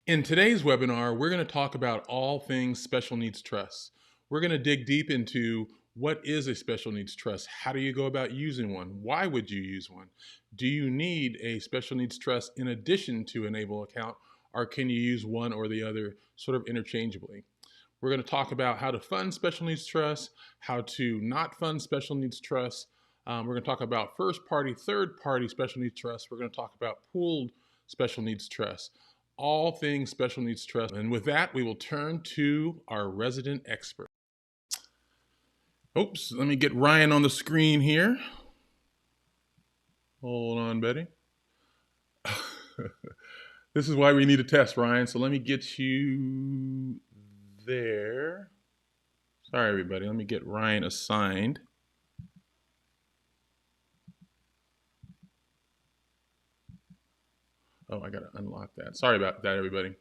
In today's webinar, we're going to talk about all things special needs trusts. We're going to dig deep into what is a special needs trust? How do you go about using one? Why would you use one? Do you need a special needs trust in addition to an ABLE account, or can you use one or the other sort of interchangeably? We're going to talk about how to fund special needs trusts, how to not fund special needs trusts. We're going to talk about first-party, third-party special needs trusts. We're going to talk about pooled special needs trusts. All things special needs trust. And with that, we will turn to our resident expert. Oops, let me get Ryan on the screen here. Hold on, Betty. This is why we need a test, Ryan. So let me get you there. Sorry, everybody. Let me get Ryan assigned. Oh, I got to unlock that. Sorry about that, everybody.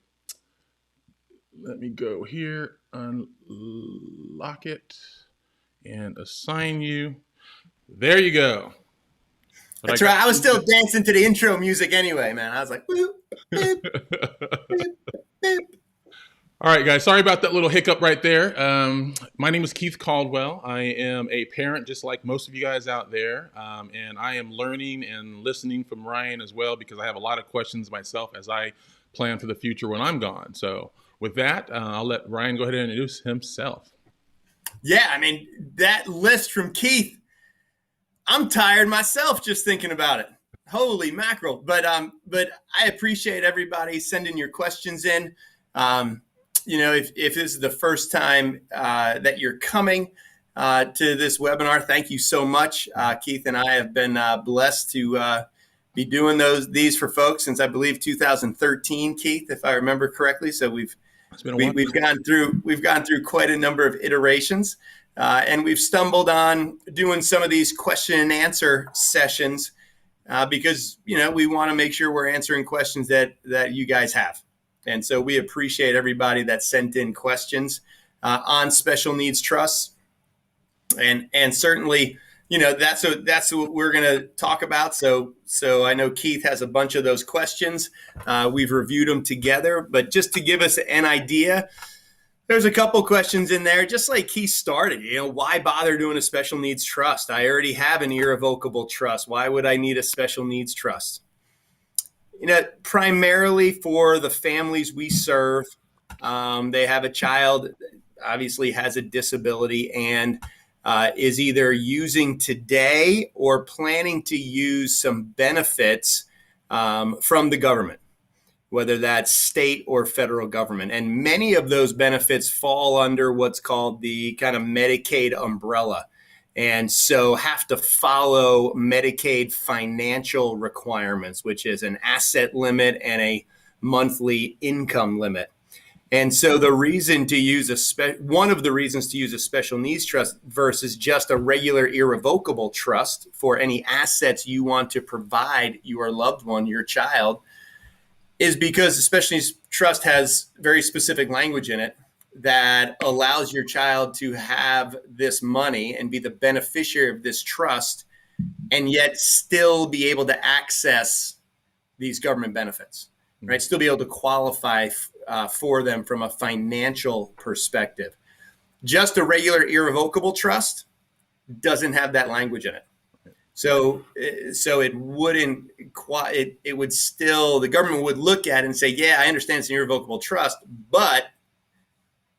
Let me go here, unlock it, and assign you. There you go. But that's right. I was still dancing to the intro music anyway, man. I was like, whoop, boop, boop, boop. All right, guys. Sorry about that little hiccup right there. My name is Keith Caldwell. I am a parent just like most of you guys out there. And I am learning and listening from Ryan as well because I have a lot of questions myself as I plan for the future when I'm gone. So with that, I'll let Ryan go ahead and introduce himself. Yeah, I mean, that list from Keith, I'm tired myself just thinking about it. Holy mackerel. But I appreciate everybody sending your questions in. You know, if this is the first time that you're coming to this webinar, thank you so much. Keith and I have been blessed to be doing these for folks since I believe 2013, Keith, if I remember correctly. So we've gone through quite a number of iterations, and we've stumbled on doing some of these question and answer sessions because we want to make sure we're answering questions that you guys have. And so we appreciate everybody that sent in questions on special needs trusts. And certainly, that's what we're going to talk about. So I know Keith has a bunch of those questions. We've reviewed them together. But just to give us an idea, there's a couple questions in there, just like Keith started. Why bother doing a special needs trust? I already have an irrevocable trust. Why would I need a special needs trust? Primarily for the families we serve. They have a child, obviously has a disability, and is either using today or planning to use some benefits from the government, whether that's state or federal government. And many of those benefits fall under what's called the kind of Medicaid umbrella. And so have to follow Medicaid financial requirements, which is an asset limit and a monthly income limit. And so the reason to use one of the reasons to use a special needs trust versus just a regular irrevocable trust for any assets you want to provide your loved one, your child, is because a special needs trust has very specific language in it that allows your child to have this money and be the beneficiary of this trust and yet still be able to access these government benefits, right? Still be able to qualify for them from a financial perspective. Just a regular irrevocable trust doesn't have that language in it. So it wouldn't it would still, the government would look at it and say, yeah, I understand it's an irrevocable trust, but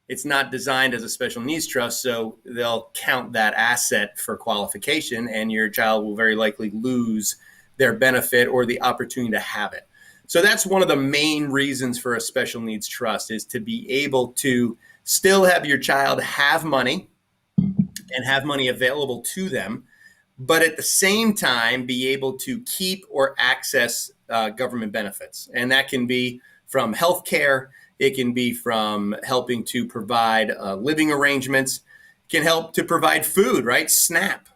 it's not designed as a special needs trust, so they'll count that asset for qualification, and your child will very likely lose their benefit or the opportunity to have it. So that's one of the main reasons for a special needs trust, is to be able to still have your child have money and have money available to them, but at the same time be able to keep or access government benefits. And that can be from healthcare. It can be from helping to provide living arrangements, can help to provide food, right? SNAP,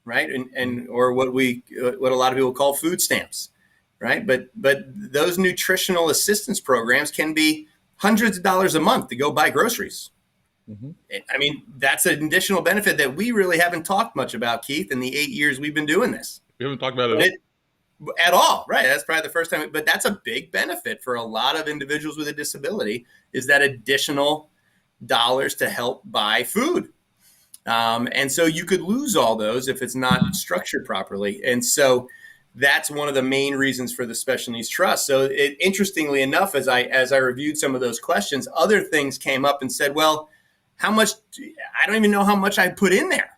right? And or what a lot of people call food stamps, right? But those nutritional assistance programs can be hundreds of dollars a month to go buy groceries. Mm-hmm. I mean, that's an additional benefit that we really haven't talked much about, Keith, in the 8 years we've been doing this. We haven't talked about it at all, right? That's probably the first time, but that's a big benefit for a lot of individuals with a disability, is that additional dollars to help buy food. And so you could lose all those if it's not structured properly. And so that's one of the main reasons for the special needs trust. So interestingly enough, as I reviewed some of those questions, other things came up and said, well, how much, I don't even know how much I put in there.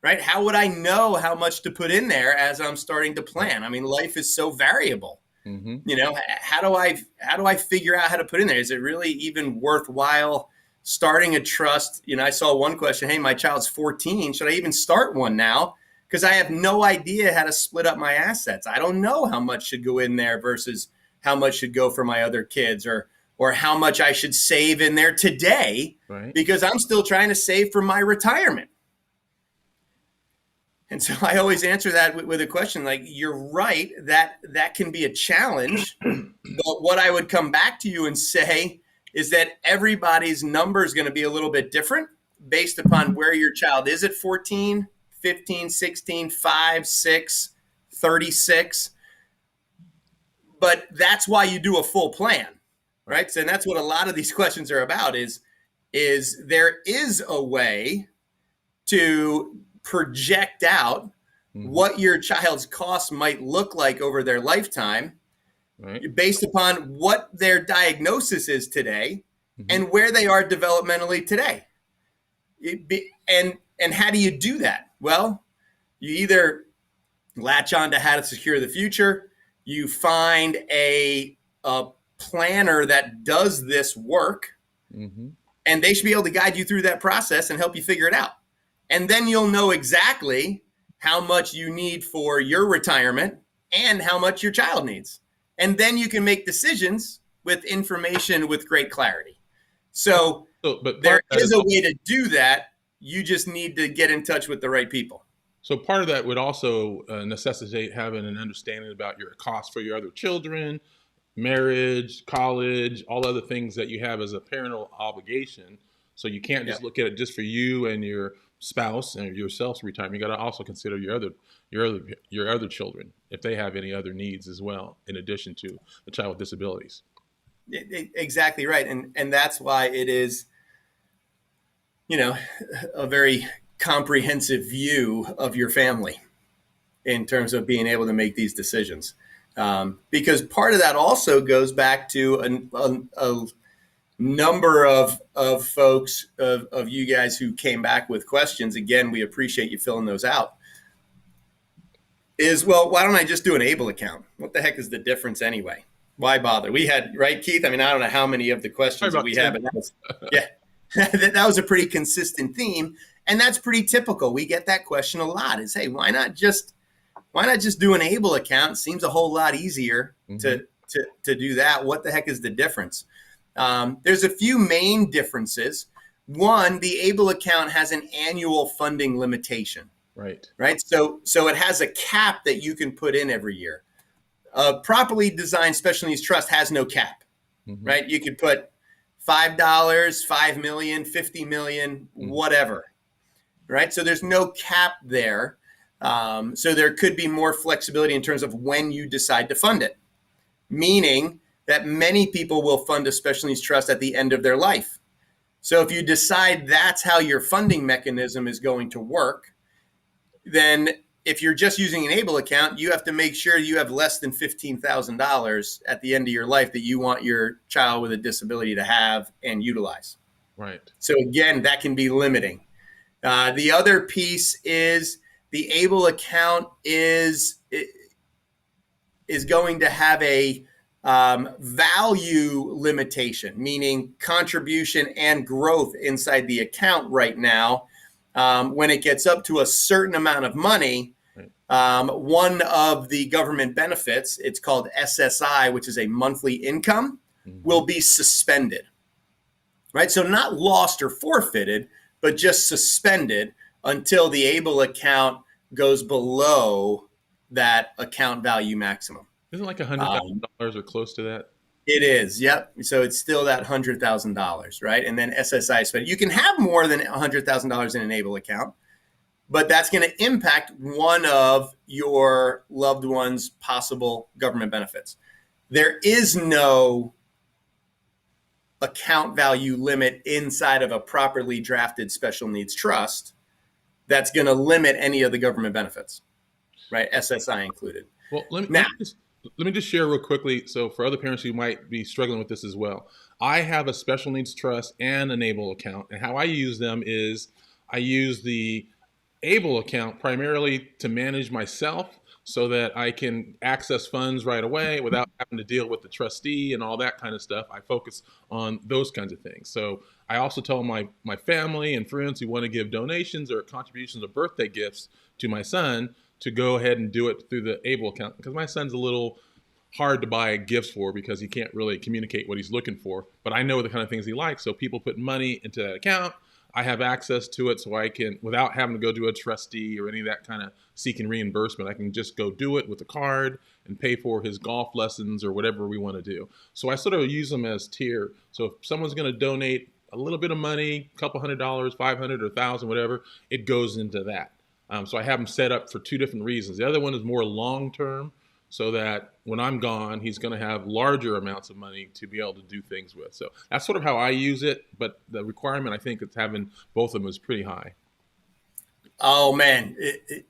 Right? How would I know how much to put in there as I'm starting to plan? I mean, life is so variable. Mm-hmm. You know, how do I figure out how to put in there? Is it really even worthwhile starting a trust? You know, I saw one question, hey, my child's 14. Should I even start one now? Because I have no idea how to split up my assets. I don't know how much should go in there versus how much should go for my other kids, or how much I should save in there today, right? Because I'm still trying to save for my retirement. And so I always answer that with a question like, you're right, that can be a challenge. But what I would come back to you and say is that everybody's number is going to be a little bit different based upon where your child is at 14, 15, 16, 5, 6, 36. But that's why you do a full plan, right? So, and that's what a lot of these questions are about, is there is a way to project out what your child's costs might look like over their lifetime, right, based upon what their diagnosis is today and where they are developmentally today. And how do you do that? Well, you either latch on to how to secure the future, you find a planner that does this work, and they should be able to guide you through that process and help you figure it out. And then you'll know exactly how much you need for your retirement and how much your child needs. And then you can make decisions with information with great clarity. So but there is a way to do that. You just need to get in touch with the right people. So part of that would also necessitate having an understanding about your costs for your other children, marriage, college, all other things that you have as a parental obligation. So you can't just look at it just for you and your spouse and yourself's retirement. You got to also consider your other children, if they have any other needs as well, in addition to the child with disabilities. Exactly right. And that's why it is, you know, a very comprehensive view of your family in terms of being able to make these decisions. Because part of that also goes back to a number of folks, of you guys who came back with questions. Again, we appreciate you filling those out. Is, well, why don't I just do an ABLE account? What the heck is the difference anyway? Why bother? We had, right, Keith? I mean, I don't know how many of the questions that we have, but that was, that was a pretty consistent theme. And that's pretty typical. We get that question a lot, is, hey, why not just do an ABLE account? It seems a whole lot easier to do that. What the heck is the difference? There's a few main differences. One, the ABLE account has an annual funding limitation. Right. So it has a cap that you can put in every year. A properly designed special needs trust has no cap, right? You could put $5, $5 million, $50 million, whatever, right? So there's no cap there. So there could be more flexibility in terms of when you decide to fund it, meaning that many people will fund a special needs trust at the end of their life. So if you decide that's how your funding mechanism is going to work, then if you're just using an ABLE account, you have to make sure you have less than $15,000 at the end of your life that you want your child with a disability to have and utilize. Right. So again, that can be limiting. The other piece is the ABLE account is going to have a value limitation, meaning contribution and growth inside the account right now. When it gets up to a certain amount of money, one of the government benefits, it's called SSI, which is a monthly income, will be suspended. Right? So not lost or forfeited, but just suspended until the ABLE account goes below that account value maximum. Isn't like $100,000 or close to that? It is, yep. So it's still that $100,000, right? And then SSI spend. You can have more than $100,000 in an ABLE account, but that's going to impact one of your loved one's possible government benefits. There is no account value limit inside of a properly drafted special needs trust that's going to limit any of the government benefits, right? SSI included. Well, let me just share real quickly. So for other parents who might be struggling with this as well, I have a special needs trust and an ABLE account. And how I use them is I use the ABLE account primarily to manage myself so that I can access funds right away without having to deal with the trustee and all that kind of stuff. I focus on those kinds of things. So I also tell my family and friends who want to give donations or contributions or birthday gifts to my son to go ahead and do it through the ABLE account, because my son's a little hard to buy gifts for because he can't really communicate what he's looking for. But I know the kind of things he likes. So people put money into that account. I have access to it so I can, without having to go to a trustee or any of that kind of seeking reimbursement, I can just go do it with a card and pay for his golf lessons or whatever we want to do. So I sort of use them as tier. So if someone's going to donate a little bit of money, a couple $100, 500 or 1,000, whatever, it goes into that. So I have them set up for two different reasons. The other one is more long-term, so that when I'm gone, he's going to have larger amounts of money to be able to do things with. So that's sort of how I use it. But the requirement, I think, it's having both of them is pretty high. Oh, man.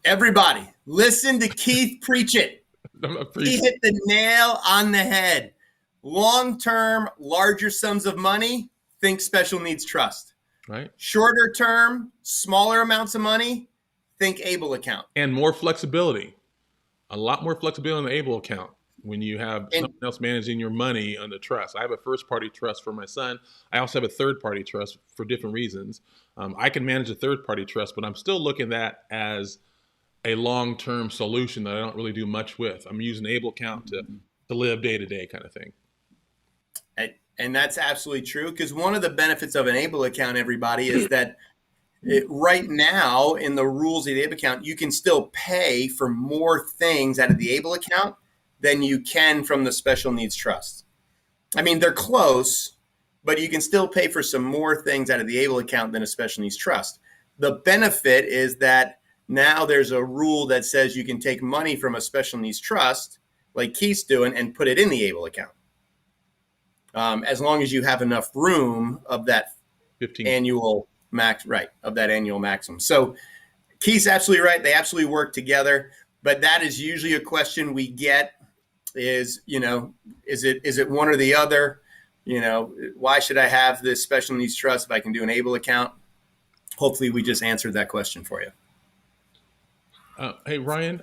Everybody, listen to Keith preach it. He hit the nail on the head. Long-term, larger sums of money, think special needs trust. Right. Shorter term, smaller amounts of money, think ABLE account. And more flexibility. A lot more flexibility on the ABLE account when you have someone else managing your money on the trust. I have a first-party trust for my son. I also have a third-party trust for different reasons. I can manage a third-party trust, but I'm still looking at that as a long-term solution that I don't really do much with. I'm using the ABLE account to live day-to-day kind of thing. And that's absolutely true, because one of the benefits of an ABLE account, everybody, is that right now in the rules of the ABLE account, you can still pay for more things out of the ABLE account than you can from the special needs trust. I mean, they're close, but you can still pay for some more things out of the ABLE account than a special needs trust. The benefit is that now there's a rule that says you can take money from a special needs trust, like Keith's doing, and put it in the ABLE account. As long as you have enough room of that 15 annual max, right, of that annual maximum. So Keith's absolutely right. They absolutely work together, but that is usually a question we get is, is it one or the other? Why should I have this special needs trust if I can do an ABLE account? Hopefully we just answered that question for you. Hey, Ryan,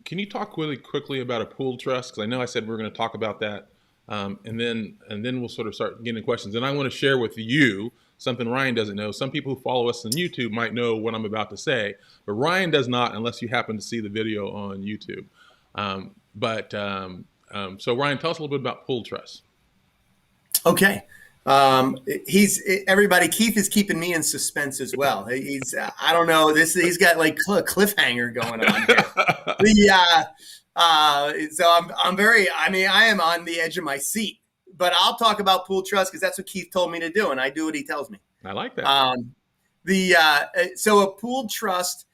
can you talk really quickly about a pooled trust? Because I know I said we were going to talk about that. And then we'll sort of start getting questions. And I want to share with you something Ryan doesn't know. Some people who follow us on YouTube might know what I'm about to say, but Ryan does not unless you happen to see the video on YouTube. So Ryan, tell us a little bit about pooled trust. Okay. Keith is keeping me in suspense as well. He's, I don't know, he's got like a cliffhanger going on here. So I am on the edge of my seat, but I'll talk about pooled trust because that's what Keith told me to do, and I do what he tells me. I like that. So a pooled trust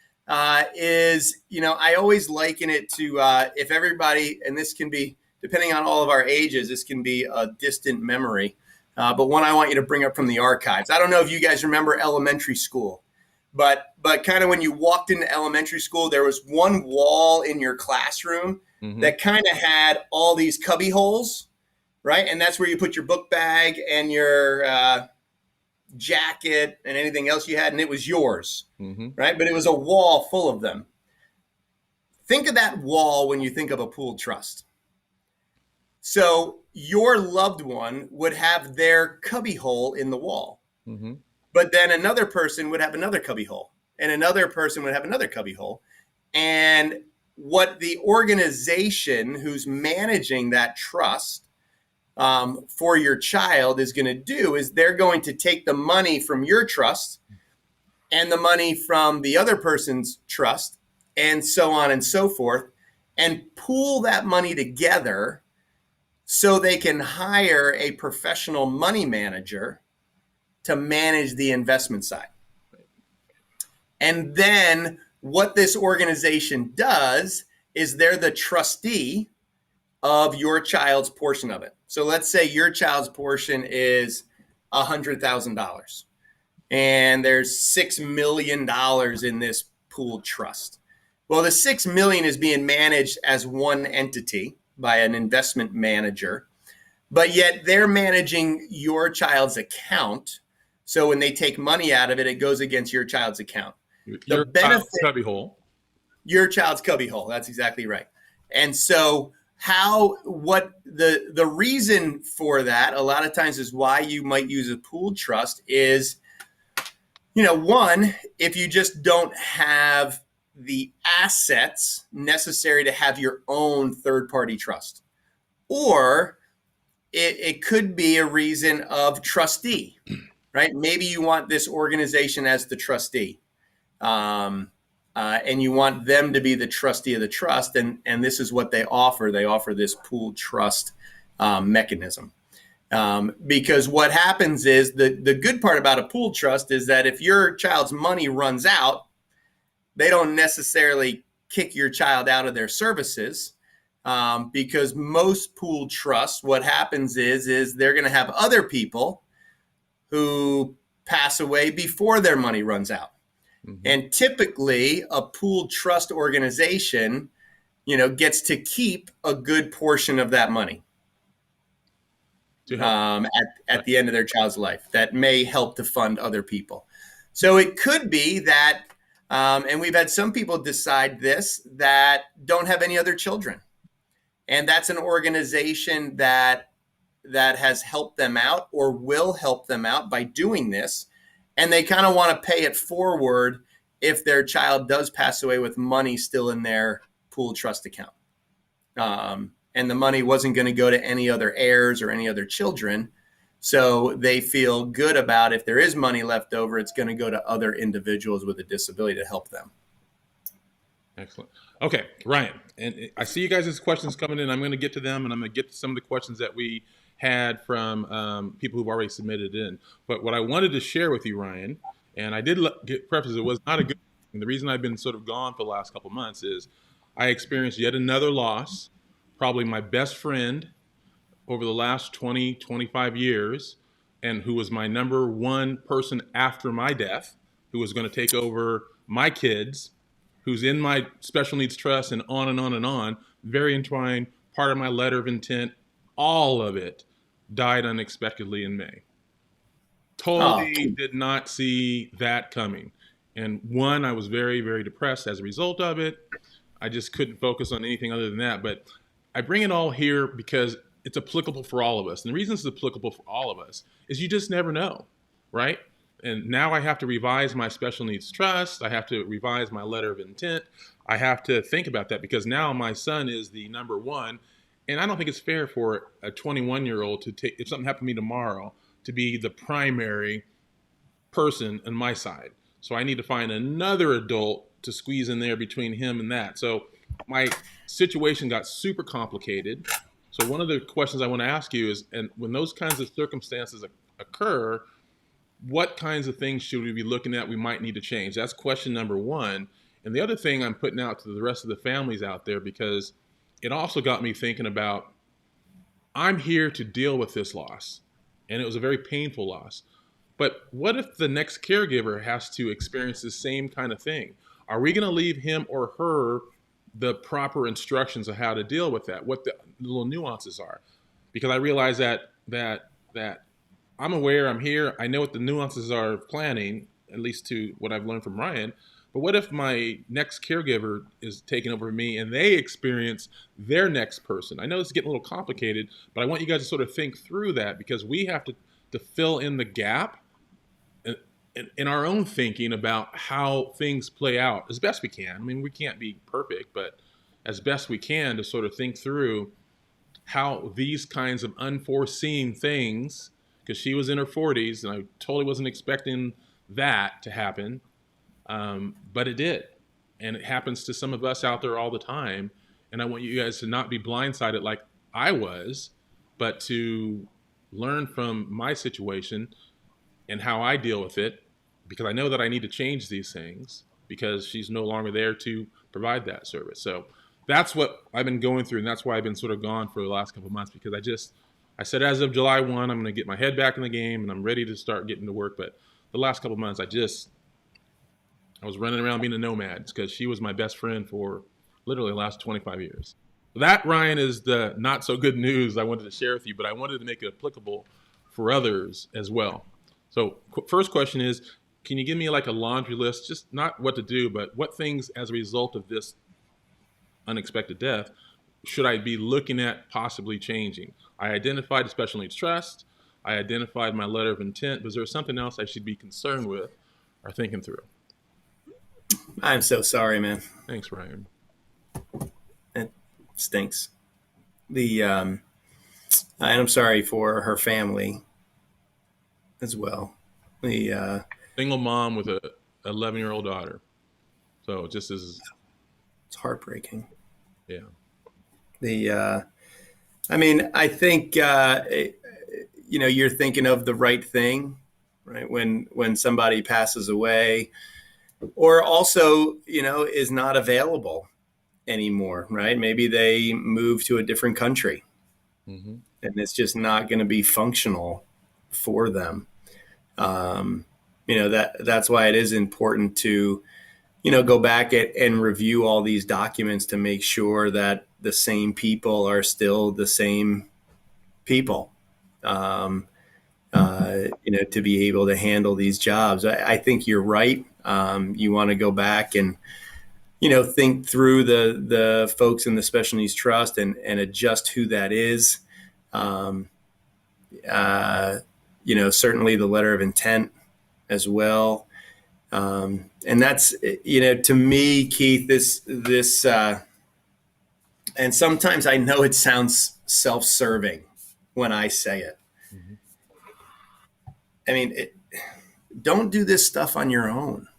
is, I always liken it to if everybody, and this can be, depending on all of our ages, this can be a distant memory, but one I want you to bring up from the archives. I don't know if you guys remember elementary school, But kind of when you walked into elementary school, there was one wall in your classroom that kind of had all these cubby holes, right? And that's where you put your book bag and your jacket and anything else you had, and it was yours, right? But it was a wall full of them. Think of that wall when you think of a pooled trust. So your loved one would have their cubby hole in the wall, but then another person would have another cubby hole, and another person would have another cubby hole. And what the organization who's managing that trust for your child is going to do is they're going to take the money from your trust and the money from the other person's trust and so on and so forth, and pool that money together so they can hire a professional money manager to manage the investment side. And then what this organization does is they're the trustee of your child's portion of it. So let's say your child's portion is $100,000 and there's $6 million in this pooled trust. Well, the $6 million is being managed as one entity by an investment manager, but yet they're managing your child's account. So when they take money out of it, it goes against your child's account. Your child's cubby hole. Your child's cubby hole. That's exactly right. And so the reason for that a lot of times is why you might use a pooled trust is, one, if you just don't have the assets necessary to have your own third-party trust, or it could be a reason of trustee, right? Maybe you want this organization as the trustee, and you want them to be the trustee of the trust, and this is what they offer. They offer this pooled trust mechanism. Because what happens is the good part about a pooled trust is that if your child's money runs out, they don't necessarily kick your child out of their services, because most pooled trusts, what happens is they're going to have other people who pass away before their money runs out. And typically a pooled trust organization, gets to keep a good portion of that money at the end of their child's life. That may help to fund other people. So it could be that, and we've had some people decide this, that don't have any other children. And that's an organization that has helped them out or will help them out by doing this. And they kind of want to pay it forward if their child does pass away with money still in their pooled trust account. And the money wasn't going to go to any other heirs or any other children. So they feel good about if there is money left over, it's going to go to other individuals with a disability to help them. Excellent. Okay, Ryan, and I see you guys' questions coming in. I'm going to get to them, and I'm going to get to some of the questions that we had from people who've already submitted in. But what I wanted to share with you, Ryan, and I did get preface, it was not a good thing. The reason I've been sort of gone for the last couple of months is I experienced yet another loss, probably my best friend over the last 20, 25 years, and who was my number one person after my death, who was going to take over my kids, who's in my special needs trust, and on and on and on, very entwined, part of my letter of intent, all of it died unexpectedly in May. Totally did not see that coming. And one, I was very, very depressed as a result of it. I just couldn't focus on anything other than that. But I bring it all here because it's applicable for all of us. And the reason it's applicable for all of us is you just never know, right? And now I have to revise my special needs trust. I have to revise my letter of intent. I have to think about that because now my son is the number one. And I don't think it's fair for a 21-year-old to take, if something happened to me tomorrow, to be the primary person on my side. So I need to find another adult to squeeze in there between him and that. So my situation got super complicated. So one of the questions I want to ask you is, and when those kinds of circumstances occur, what kinds of things should we be looking at we might need to change? That's question number one. And the other thing I'm putting out to the rest of the families out there, because it also got me thinking about, I'm here to deal with this loss. And it was a very painful loss. But what if the next caregiver has to experience the same kind of thing? Are we going to leave him or her the proper instructions of how to deal with that? What the little nuances are? Because I realize that I'm aware, I'm here, I know what the nuances are of planning, at least to what I've learned from Ryan. But what if my next caregiver is taking over me and they experience their next person? I know it's getting a little complicated, but I want you guys to sort of think through that, because we have to fill in the gap in our own thinking about how things play out as best we can. I mean, we can't be perfect, but as best we can to sort of think through how these kinds of unforeseen things, because she was in her 40s and I totally wasn't expecting that to happen, but it did. And it happens to some of us out there all the time. And I want you guys to not be blindsided like I was, but to learn from my situation and how I deal with it, because I know that I need to change these things because she's no longer there to provide that service. So that's what I've been going through, and that's why I've been sort of gone for the last couple of months, because I said as of July 1, I'm going to get my head back in the game and I'm ready to start getting to work. But the last couple of months, I was running around being a nomad because she was my best friend for literally the last 25 years. That, Ryan, is the not so good news I wanted to share with you, but I wanted to make it applicable for others as well. So first question is, can you give me like a laundry list, just not what to do, but what things as a result of this unexpected death should I be looking at possibly changing? I identified the special needs trust. I identified my letter of intent. Was there something else I should be concerned with or thinking through? I'm so sorry, man. Thanks, Ryan. It stinks. And I'm sorry for her family as well. Single mom with a 11-year-old daughter. So just as It's heartbreaking. Yeah. I mean, I think you're thinking of the right thing, right? When somebody passes away, or also is not available anymore, right? Maybe they move to a different country, Mm-hmm. and it's just not going to be functional for them. That's why it is important to go back and review all these documents to make sure that the same people are still the same people, to be able to handle these jobs. I think you're right. You want to go back and, think through the folks in the Special Needs Trust and adjust who that is. Certainly the letter of intent as well. And that's, to me, Keith, this, and sometimes I know it sounds self-serving when I say it. Mm-hmm. I mean, don't do this stuff on your own.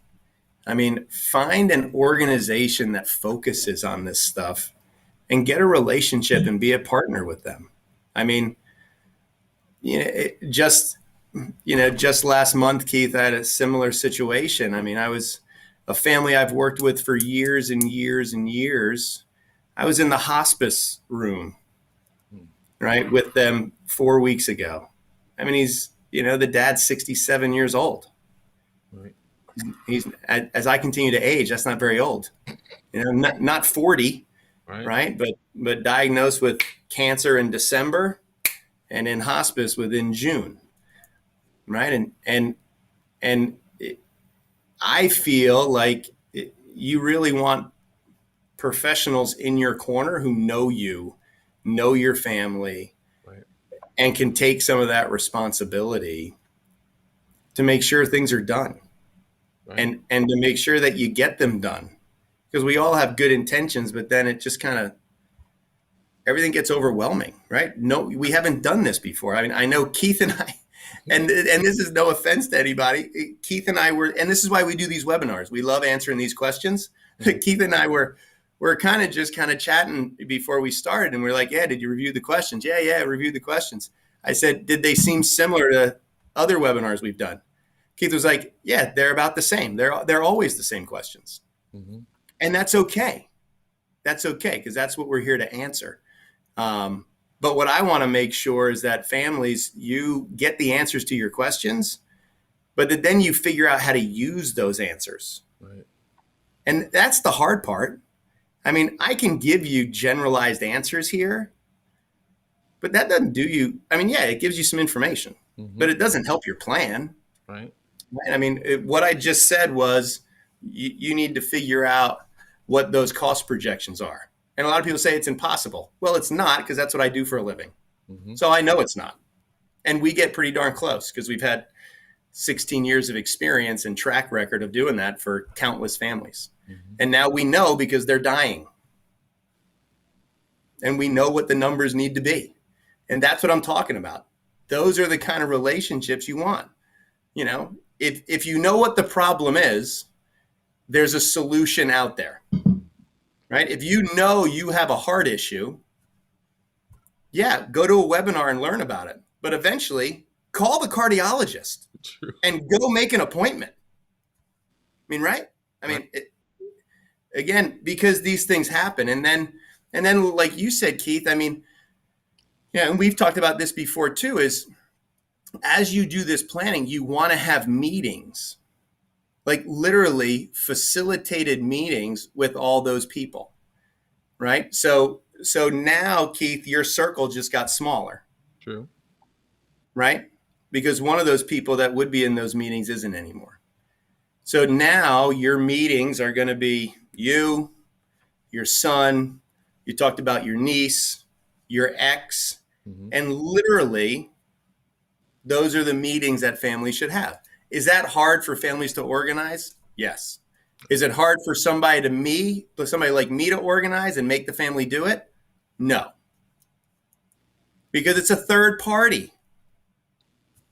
I mean, find an organization that focuses on this stuff and get a relationship and be a partner with them. I mean, just last month, Keith, I had a similar situation. I mean, I was a family I've worked with for years and years and years. I was in the hospice room, right, with them 4 weeks ago. I mean, the dad's 67 years old. Right. He's, as I continue to age, that's not very old, not 40, right? But diagnosed with cancer in December and in hospice within June, right? And I feel like you really want professionals in your corner who know you, know your family, Right. and can take some of that responsibility to make sure things are done. Right. And to make sure that you get them done, because we all have good intentions, but then it just kind of, everything gets overwhelming, right? No, we haven't done this before. I mean, I know Keith and I, and this is no offense to anybody, Keith and I were, and this is why we do these webinars. We love answering these questions. Mm-hmm. Keith and I were kind of chatting before we started, and we're like, yeah, did you review the questions? Yeah, I reviewed the questions. I said, did they seem similar to other webinars we've done? Keith was like, yeah, they're about the same. They're always the same questions. Mm-hmm. And that's okay. That's okay, because that's what we're here to answer. But what I want to make sure is that families, you get the answers to your questions, but then you figure out how to use those answers. Right. And that's the hard part. I mean, I can give you generalized answers here, but that doesn't do you. I mean, yeah, it gives you some information, but it doesn't help your plan. Right. I mean, what I just said was you need to figure out what those cost projections are. And a lot of people say it's impossible. Well, it's not, because that's what I do for a living. So I know it's not. And we get pretty darn close because we've had 16 years of experience and track record of doing that for countless families. And now we know because they're dying. And we know what the numbers need to be. And that's what I'm talking about. Those are the kind of relationships you want. You know, if you know what the problem is, there's a solution out there, right? If you know you have a heart issue, yeah, go to a webinar and learn about it. But eventually, call the cardiologist and go make an appointment. I mean, right? I mean, again, because these things happen. And then like you said, Keith, I mean, yeah, and we've talked about this before too, is as you do this planning, you want to have meetings, like literally facilitated meetings with all those people, right? So now, Keith, your circle just got smaller. True. Right? Because one of those people that would be in those meetings isn't anymore. So now your meetings are going to be you, your son, you talked about your niece, your ex, and literally those are the meetings that families should have. Is that hard for families to organize? Yes. Is it hard for somebody like me to organize and make the family do it? No. Because it's a third party.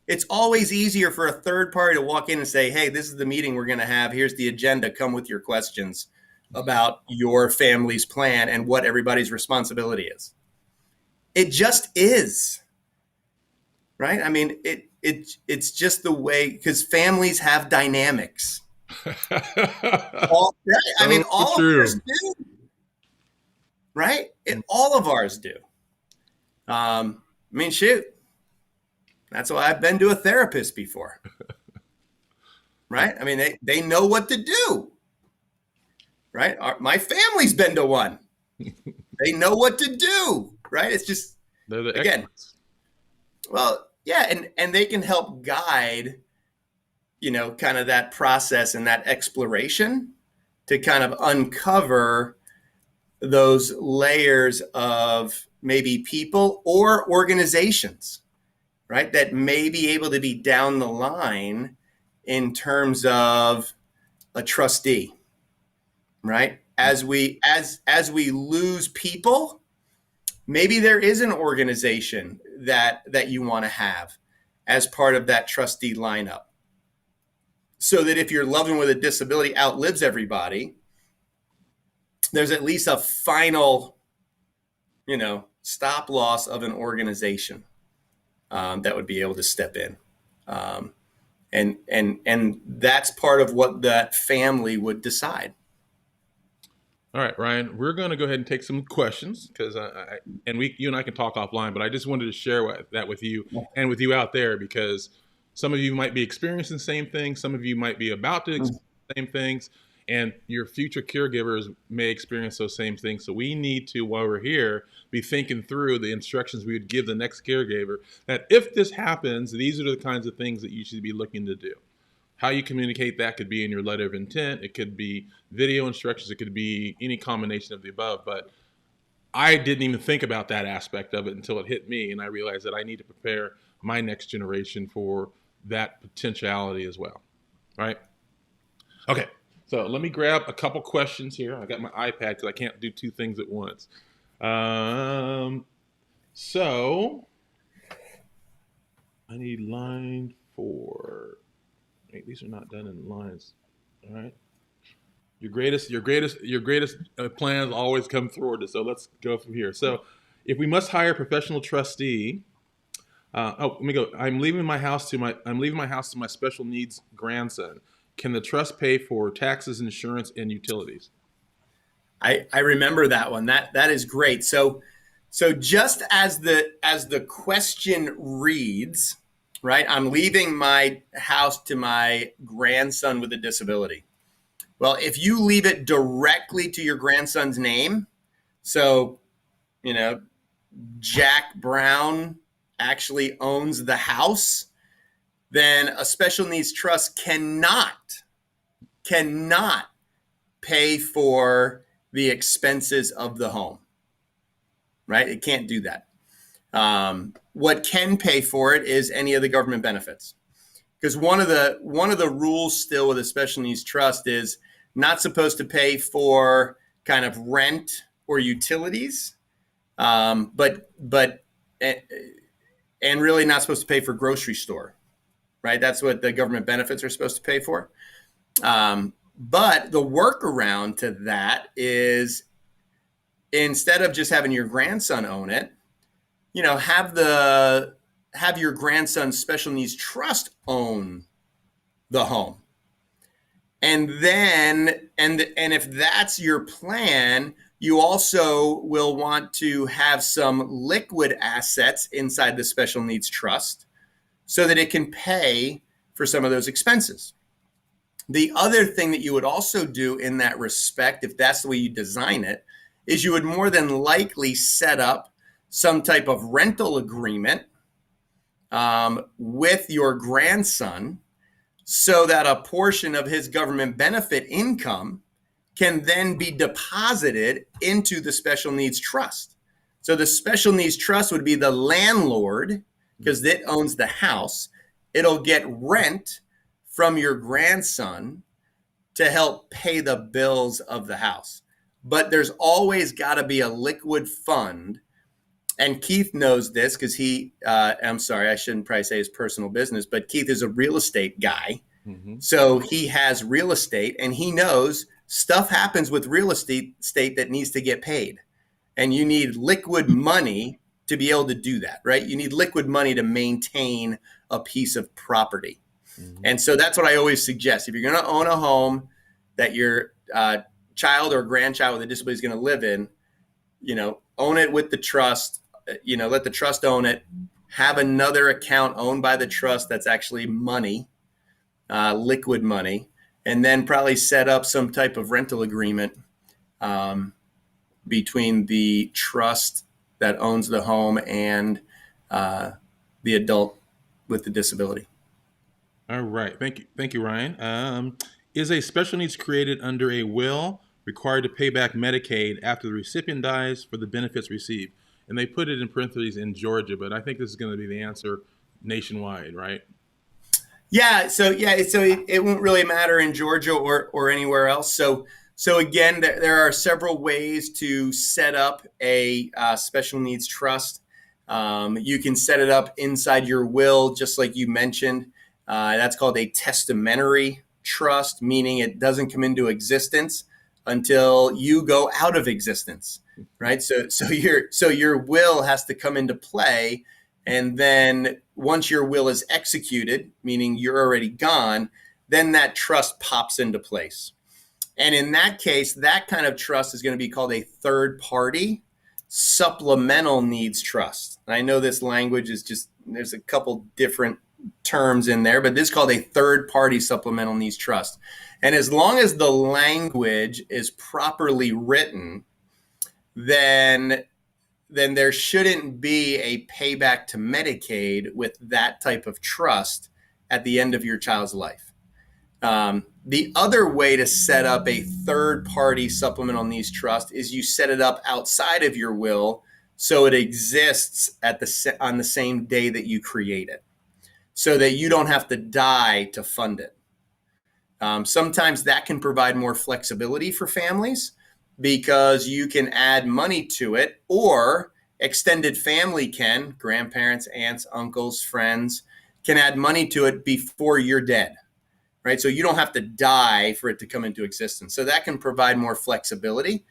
It's always easier for a third party to walk in and say, hey, this is the meeting we're going to have. Here's the agenda. Come with your questions about your family's plan and what everybody's responsibility is. It just is. Right? I mean, it's just the way, because families have dynamics. All of ours do. Right? And all of ours do. I mean, shoot. That's why I've been to a therapist before. Right? I mean, they know what to do. Right? My family's been to one. They know what to do. Right? It's just, they're the again, experts. Well, yeah, and they can help guide, you know, kind of that process and that exploration to kind of uncover those layers of maybe people or organizations, right, that may be able to be down the line in terms of a trustee, right? As we lose people, maybe there is an organization that you want to have as part of that trustee lineup, so that if your loved one with a disability outlives everybody, there's at least a final, you know, stop loss of an organization that would be able to step in. And that's part of what that family would decide. All right, Ryan, we're going to go ahead and take some questions because you and I can talk offline, but I just wanted to share that with you and with you out there, because some of you might be experiencing the same thing. Some of you might be about to experience the same things, and your future caregivers may experience those same things. So we need to, while we're here, be thinking through the instructions we would give the next caregiver, that if this happens, these are the kinds of things that you should be looking to do. How you communicate that could be in your letter of intent. It could be video instructions. It could be any combination of the above. But I didn't even think about that aspect of it until it hit me, and I realized that I need to prepare my next generation for that potentiality as well. Right? Okay, so let me grab a couple questions here. I got my iPad because I can't do two things at once. So I need line 4. Wait, these are not done in lines. All right. Your greatest plans always come forward. So let's go from here. So, if we must hire a professional trustee, let me go. I'm leaving my house to my special needs grandson. Can the trust pay for taxes, insurance, and utilities? I remember that one. That is great. So just as the question reads, right? I'm leaving my house to my grandson with a disability. Well, if you leave it directly to your grandson's name, so, you know, Jack Brown actually owns the house, then a special needs trust cannot pay for the expenses of the home, right? It can't do that. What can pay for it is any of the government benefits. Because one of the rules still with a special needs trust is not supposed to pay for kind of rent or utilities, but and really not supposed to pay for grocery store, right? That's what the government benefits are supposed to pay for. But the workaround to that is, instead of just having your grandson own it, you know, have your grandson's special needs trust own the home. And then, and if that's your plan, you also will want to have some liquid assets inside the special needs trust so that it can pay for some of those expenses. The other thing that you would also do in that respect, if that's the way you design it, is you would more than likely set up some type of rental agreement with your grandson, so that a portion of his government benefit income can then be deposited into the special needs trust. So the special needs trust would be the landlord, because it owns the house. It'll get rent from your grandson to help pay the bills of the house. But there's always got to be a liquid fund. And Keith knows this because I'm sorry, I shouldn't probably say his personal business, but Keith is a real estate guy. Mm-hmm. So he has real estate, and he knows stuff happens with real estate that needs to get paid. And you need liquid money to be able to do that, right? You need liquid money to maintain a piece of property. Mm-hmm. And so that's what I always suggest. If you're going to own a home that your child or grandchild with a disability is going to live in, you know, own it with the trust. You know, let the trust own it. Have another account owned by the trust that's actually money, liquid money, and then probably set up some type of rental agreement between the trust that owns the home and the adult with the disability. All right. Thank you, Ryan. Is a special needs created under a will required to pay back Medicaid after the recipient dies for the benefits received? And they put it in parentheses in Georgia, but I think this is going to be the answer nationwide, right? Yeah. So it won't really matter in Georgia or anywhere else. So again, there are several ways to set up a special needs trust. You can set it up inside your will, just like you mentioned. That's called a testamentary trust, meaning it doesn't come into existence until you go out of existence, right? So your will has to come into play, and then once your will is executed, meaning you're already gone, then that trust pops into place. And in that case, that kind of trust is going to be called a third-party supplemental needs trust. And I know this language is just, there's a couple different terms in there, but this is called a third-party supplemental needs trust. And as long as the language is properly written, then there shouldn't be a payback to Medicaid with that type of trust at the end of your child's life. The other way to set up a third-party supplemental needs trust is you set it up outside of your will, so it exists on the same day that you create it, so that you don't have to die to fund it. Sometimes that can provide more flexibility for families because you can add money to it, or extended family can, grandparents, aunts, uncles, friends, can add money to it before you're dead, right? So you don't have to die for it to come into existence. So that can provide more flexibility,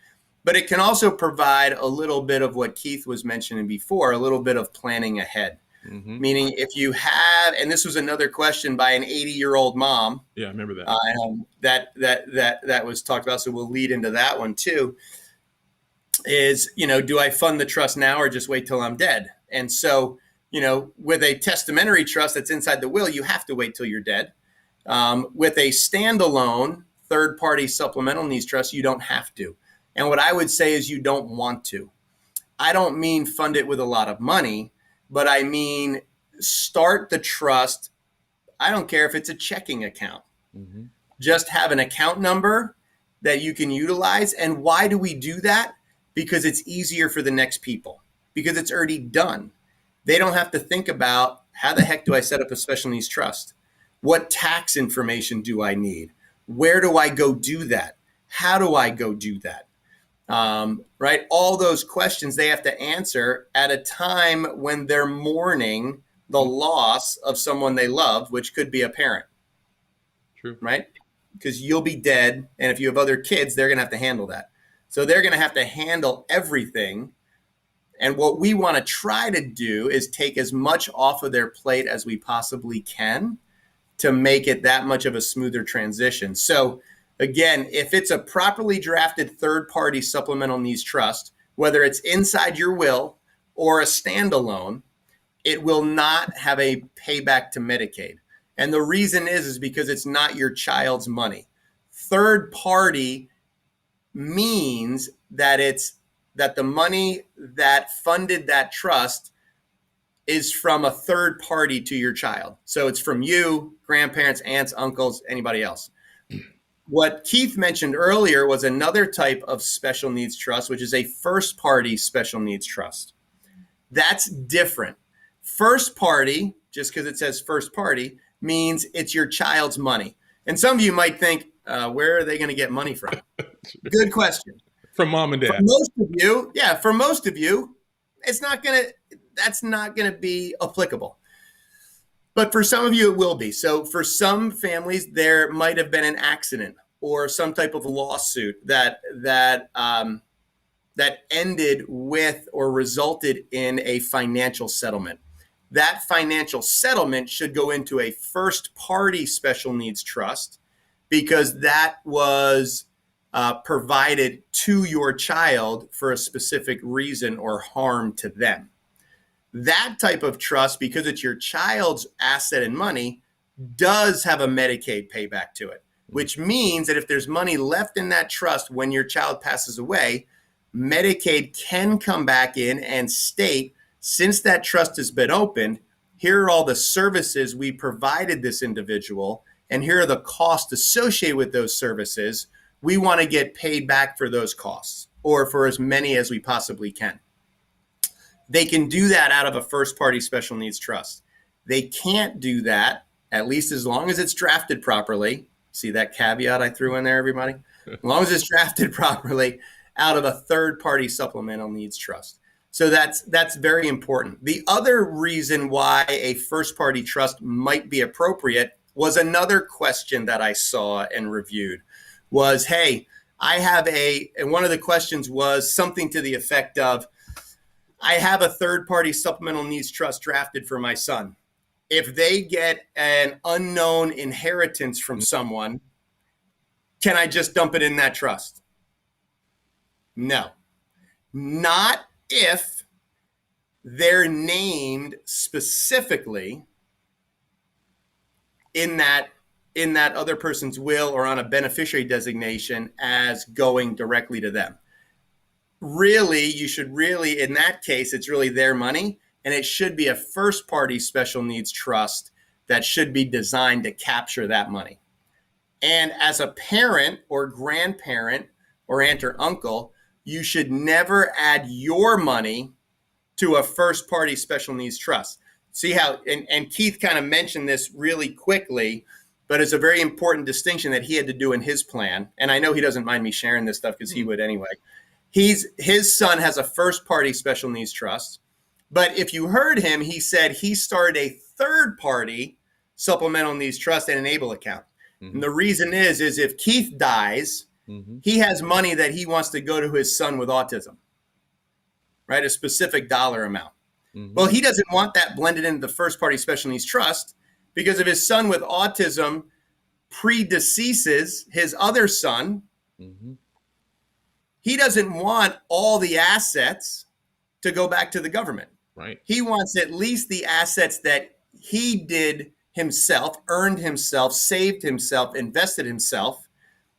but it can also provide a little bit of what Keith was mentioning before, a little bit of planning ahead. Mm-hmm. Meaning if you have, and this was another question by an 80-year-old mom. Yeah, I remember that. That was talked about. So we'll lead into that one too. Is, do I fund the trust now or just wait till I'm dead? And so with a testamentary trust that's inside the will, you have to wait till you're dead. With a standalone third-party supplemental needs trust, you don't have to. And what I would say is you don't want to. I don't mean fund it with a lot of money, but I mean start the trust. I don't care if it's a checking account. Mm-hmm. Just have an account number that you can utilize. And why do we do that? Because it's easier for the next people, because it's already done. They don't have to think about, how the heck do I set up a special needs trust? What tax information do I need? Where do I go do that? How do I go do that? Right? All those questions they have to answer at a time when they're mourning the loss of someone they love, which could be a parent. True. Right? Because you'll be dead. And if you have other kids, they're going to have to handle that. So they're going to have to handle everything. And what we want to try to do is take as much off of their plate as we possibly can to make it that much of a smoother transition. So again, if it's a properly drafted third-party supplemental needs trust, whether it's inside your will or a standalone, it will not have a payback to Medicaid. And the reason is because it's not your child's money. Third party means that the money that funded that trust is from a third party to your child. So it's from you, grandparents, aunts, uncles, anybody else. What Keith mentioned earlier was another type of special needs trust, which is a first party special needs trust. That's different. First party, just because it says first party, means it's your child's money. And some of you might think, where are they going to get money from? Good question. From mom and dad. For most of you, that's not going to be applicable. But for some of you, it will be. So for some families, there might have been an accident or some type of lawsuit that ended with or resulted in a financial settlement. That financial settlement should go into a first party special needs trust, because that was provided to your child for a specific reason or harm to them. That type of trust, because it's your child's asset and money, does have a Medicaid payback to it, which means that if there's money left in that trust when your child passes away, Medicaid can come back in and state, since that trust has been opened, here are all the services we provided this individual, and here are the costs associated with those services. We want to get paid back for those costs, or for as many as we possibly can. They can do that out of a first-party special needs trust. They can't do that, at least as long as it's drafted properly. See that caveat I threw in there, everybody? As long as it's drafted properly, out of a third-party supplemental needs trust. So that's very important. The other reason why a first-party trust might be appropriate was another question that I saw and reviewed was, hey, and one of the questions was something to the effect of, I have a third-party supplemental needs trust drafted for my son. If they get an unknown inheritance from someone, can I just dump it in that trust? No, not if they're named specifically in that other person's will or on a beneficiary designation as going directly to them. Really, in that case, it's really their money, and it should be a first-party special needs trust that should be designed to capture that money. And as a parent or grandparent or aunt or uncle, you should never add your money to a first-party special needs trust. See how, and Keith kind of mentioned this really quickly, but it's a very important distinction that he had to do in his plan. And I know he doesn't mind me sharing this stuff because he would anyway. His son has a first-party special needs trust, but if you heard him, he said he started a third-party supplemental needs trust and enable account. Mm-hmm. And the reason is if Keith dies, mm-hmm. he has money that he wants to go to his son with autism, right? A specific dollar amount. Mm-hmm. Well, he doesn't want that blended into the first-party special needs trust, because if his son with autism predeceases his other son, mm-hmm. he doesn't want all the assets to go back to the government. Right. He wants at least the assets that he did himself, earned himself, saved himself, invested himself,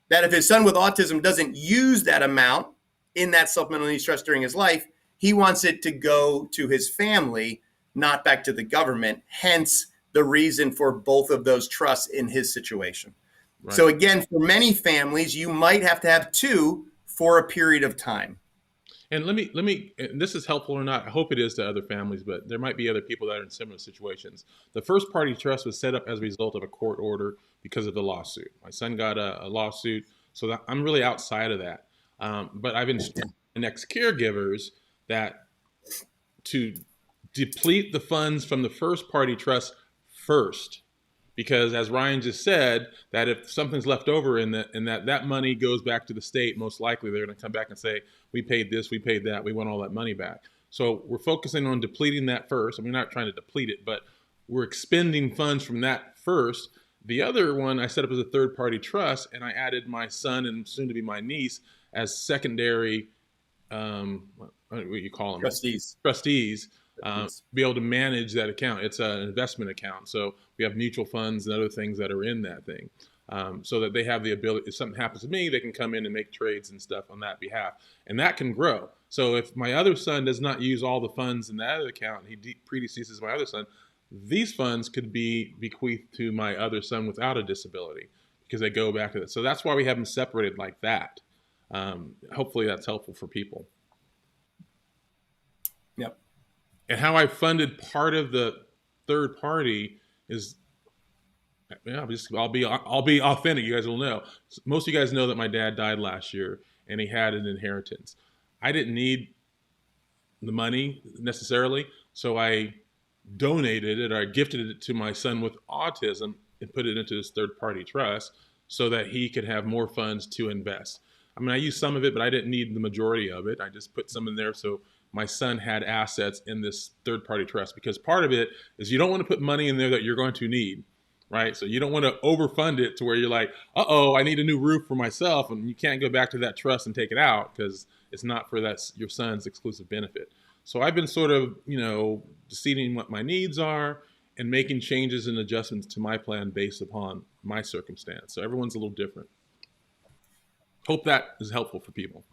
that if his son with autism doesn't use that amount in that supplemental needs trust during his life, he wants it to go to his family, not back to the government. Hence the reason for both of those trusts in his situation. Right. So again, for many families, you might have to have two for a period of time. And let me, and this is helpful or not, I hope it is to other families, but there might be other people that are in similar situations. The first party trust was set up as a result of a court order because of the lawsuit. My son got a lawsuit, so that I'm really outside of that. But I've instructed the next caregivers that to deplete the funds from the first party trust first, because as Ryan just said, that if something's left over in that money goes back to the state, most likely they're going to come back and say, we paid this, we paid that, we want all that money back. So we're focusing on depleting that first. I mean, we're not trying to deplete it, but we're expending funds from that first. The other one I set up as a third party trust, and I added my son and soon to be my niece as secondary, what you call them? Trustees. Be able to manage that account. It's an investment account. So we have mutual funds and other things that are in that thing, so that they have the ability, if something happens to me, they can come in and make trades and stuff on that behalf. And that can grow. So if my other son does not use all the funds in that other account, and he predeceases my other son, these funds could be bequeathed to my other son without a disability because they go back to that. So that's why we have them separated like that. Hopefully that's helpful for people. Yep. And how I funded part of the third party is, I'll be authentic. You guys will know. Most of you guys know that my dad died last year, and he had an inheritance. I didn't need the money necessarily, so I donated it, or I gifted it to my son with autism and put it into this third party trust so that he could have more funds to invest. I mean, I used some of it, but I didn't need the majority of it. I just put some in there so my son had assets in this third party trust, because part of it is you don't want to put money in there that you're going to need, right? So you don't want to overfund it to where you're like, uh-oh, I need a new roof for myself, and you can't go back to that trust and take it out because it's not for your son's exclusive benefit. So I've been sort of, deciding what my needs are and making changes and adjustments to my plan based upon my circumstance. So everyone's a little different. Hope that is helpful for people.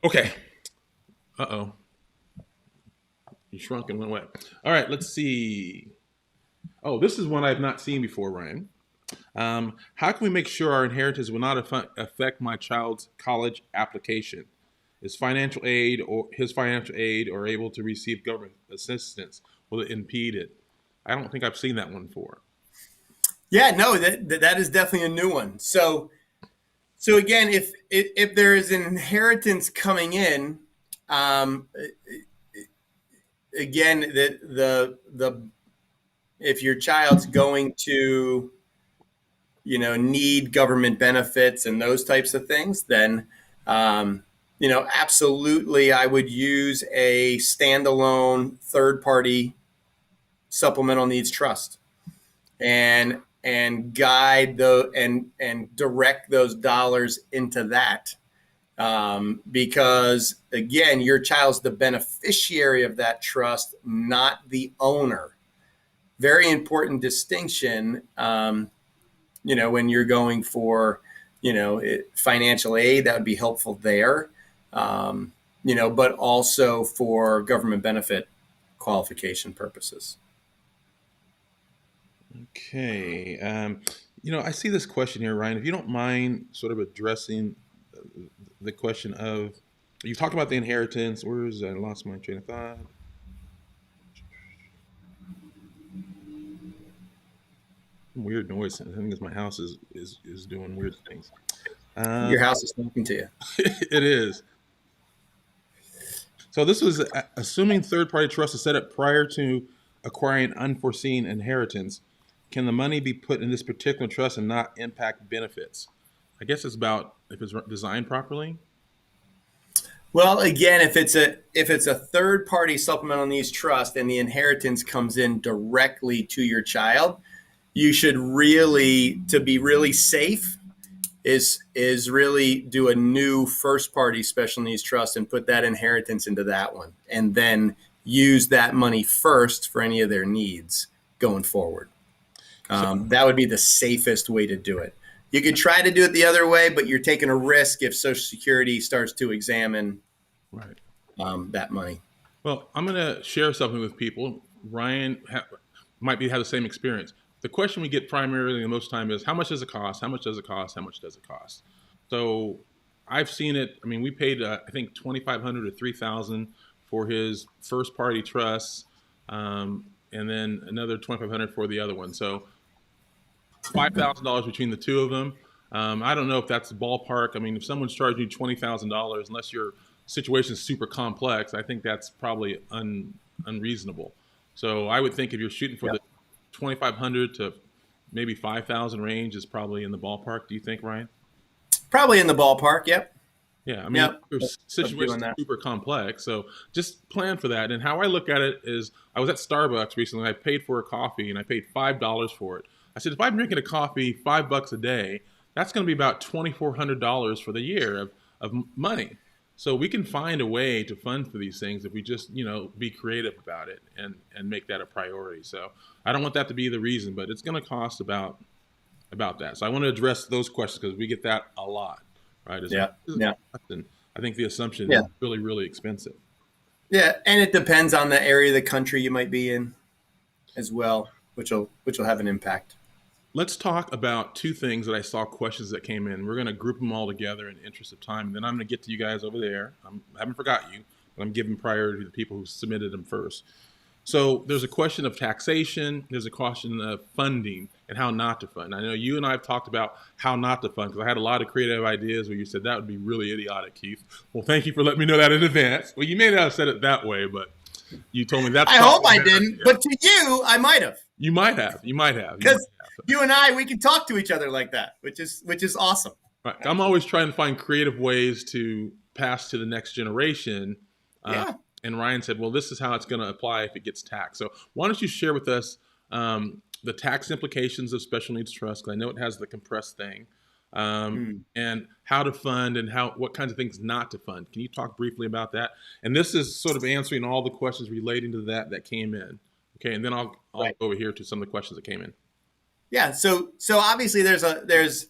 Okay. Uh-oh. You shrunk and went away. All right, let's see. Oh, this is one I've not seen before, Ryan. How can we make sure our inheritance will not affect my child's college application? Is financial aid or his financial aid or able to receive government assistance? Will it impede it? I don't think I've seen that one before. Yeah, no, that is definitely a new one. So again, if there is an inheritance coming in, again, if your child's going to, need government benefits and those types of things, then, absolutely, I would use a standalone third-party supplemental needs trust and guide and direct those dollars into that. Because again, your child's the beneficiary of that trust, not the owner. Very important distinction, when you're going for, financial aid, that would be helpful there, but also for government benefit qualification purposes. Okay. I see this question here, Ryan. If you don't mind sort of addressing the question of, you talked about the inheritance. I lost my train of thought. Weird noise. I think it's my house is doing weird things. Your house is talking to you. It is. So this was assuming third-party trust is set up prior to acquiring unforeseen inheritance. Can the money be put in this particular trust and not impact benefits? I guess it's about if it's designed properly. Well, again, if it's a third-party supplemental needs trust and the inheritance comes in directly to your child, you should really, to be really safe, is really do a new first-party special needs trust and put that inheritance into that one, and then use that money first for any of their needs going forward. So, That would be the safest way to do it. You could try to do it the other way, but you're taking a risk if Social Security starts to examine right. that money. Well, I'm going to share something with people. Ryan might have the same experience. The question we get primarily the most time is, how much does it cost? How much does it cost? How much does it cost? So I've seen it. I mean, we paid, I think, $2,500 to $3,000 for his first party trusts, and then another $2,500 for the other one. So $5,000 between the two of them. I don't know if that's the ballpark. I mean, if someone's charging you $20,000, unless your situation is super complex, I think that's probably unreasonable. So I would think if you're shooting for the 2,500 to maybe 5,000 range is probably in the ballpark. Do you think, Ryan? Probably in the ballpark. Yep. Yeah, I mean, Yep. situations are super complex, so just plan for that. And how I look at it is, I was at Starbucks recently. I paid for a coffee, and I paid $5 for it. I said, if I'm drinking a coffee $5 a day, that's going to be about $2,400 for the year of money. So we can find a way to fund for these things if we just, be creative about it and make that a priority. So I don't want that to be the reason, but it's going to cost about that. So I want to address those questions because we get that a lot, right? Yeah. I think the assumption Yeah. is really, really expensive. Yeah, and it depends on the area of the country you might be in as well, which will have an impact. Let's talk about two things that I saw questions that came in. We're going to group them all together in the interest of time. And then I'm going to get to you guys over there. I haven't forgot you, but I'm giving priority to the people who submitted them first. So there's a question of taxation. There's a question of funding and how not to fund. I know you and I have talked about how not to fund because I had a lot of creative ideas where you said that would be really idiotic, Keith. Well, thank you for letting me know that in advance. Well, you may not have said it that way, but you told me that's. I hope I didn't, yeah. But to you, I might have. You might have. Because you and I, we can talk to each other like that, which is awesome. Right. I'm always trying to find creative ways to pass to the next generation. Yeah. And Ryan said, well, this is how it's going to apply if it gets taxed. So why don't you share with us the tax implications of special needs trust? Because I know it has the compressed thing. And how to fund and what kinds of things not to fund. Can you talk briefly about that? And this is sort of answering all the questions relating to that came in. Okay, and then I'll go over here to some of the questions that came in. Yeah, so obviously there's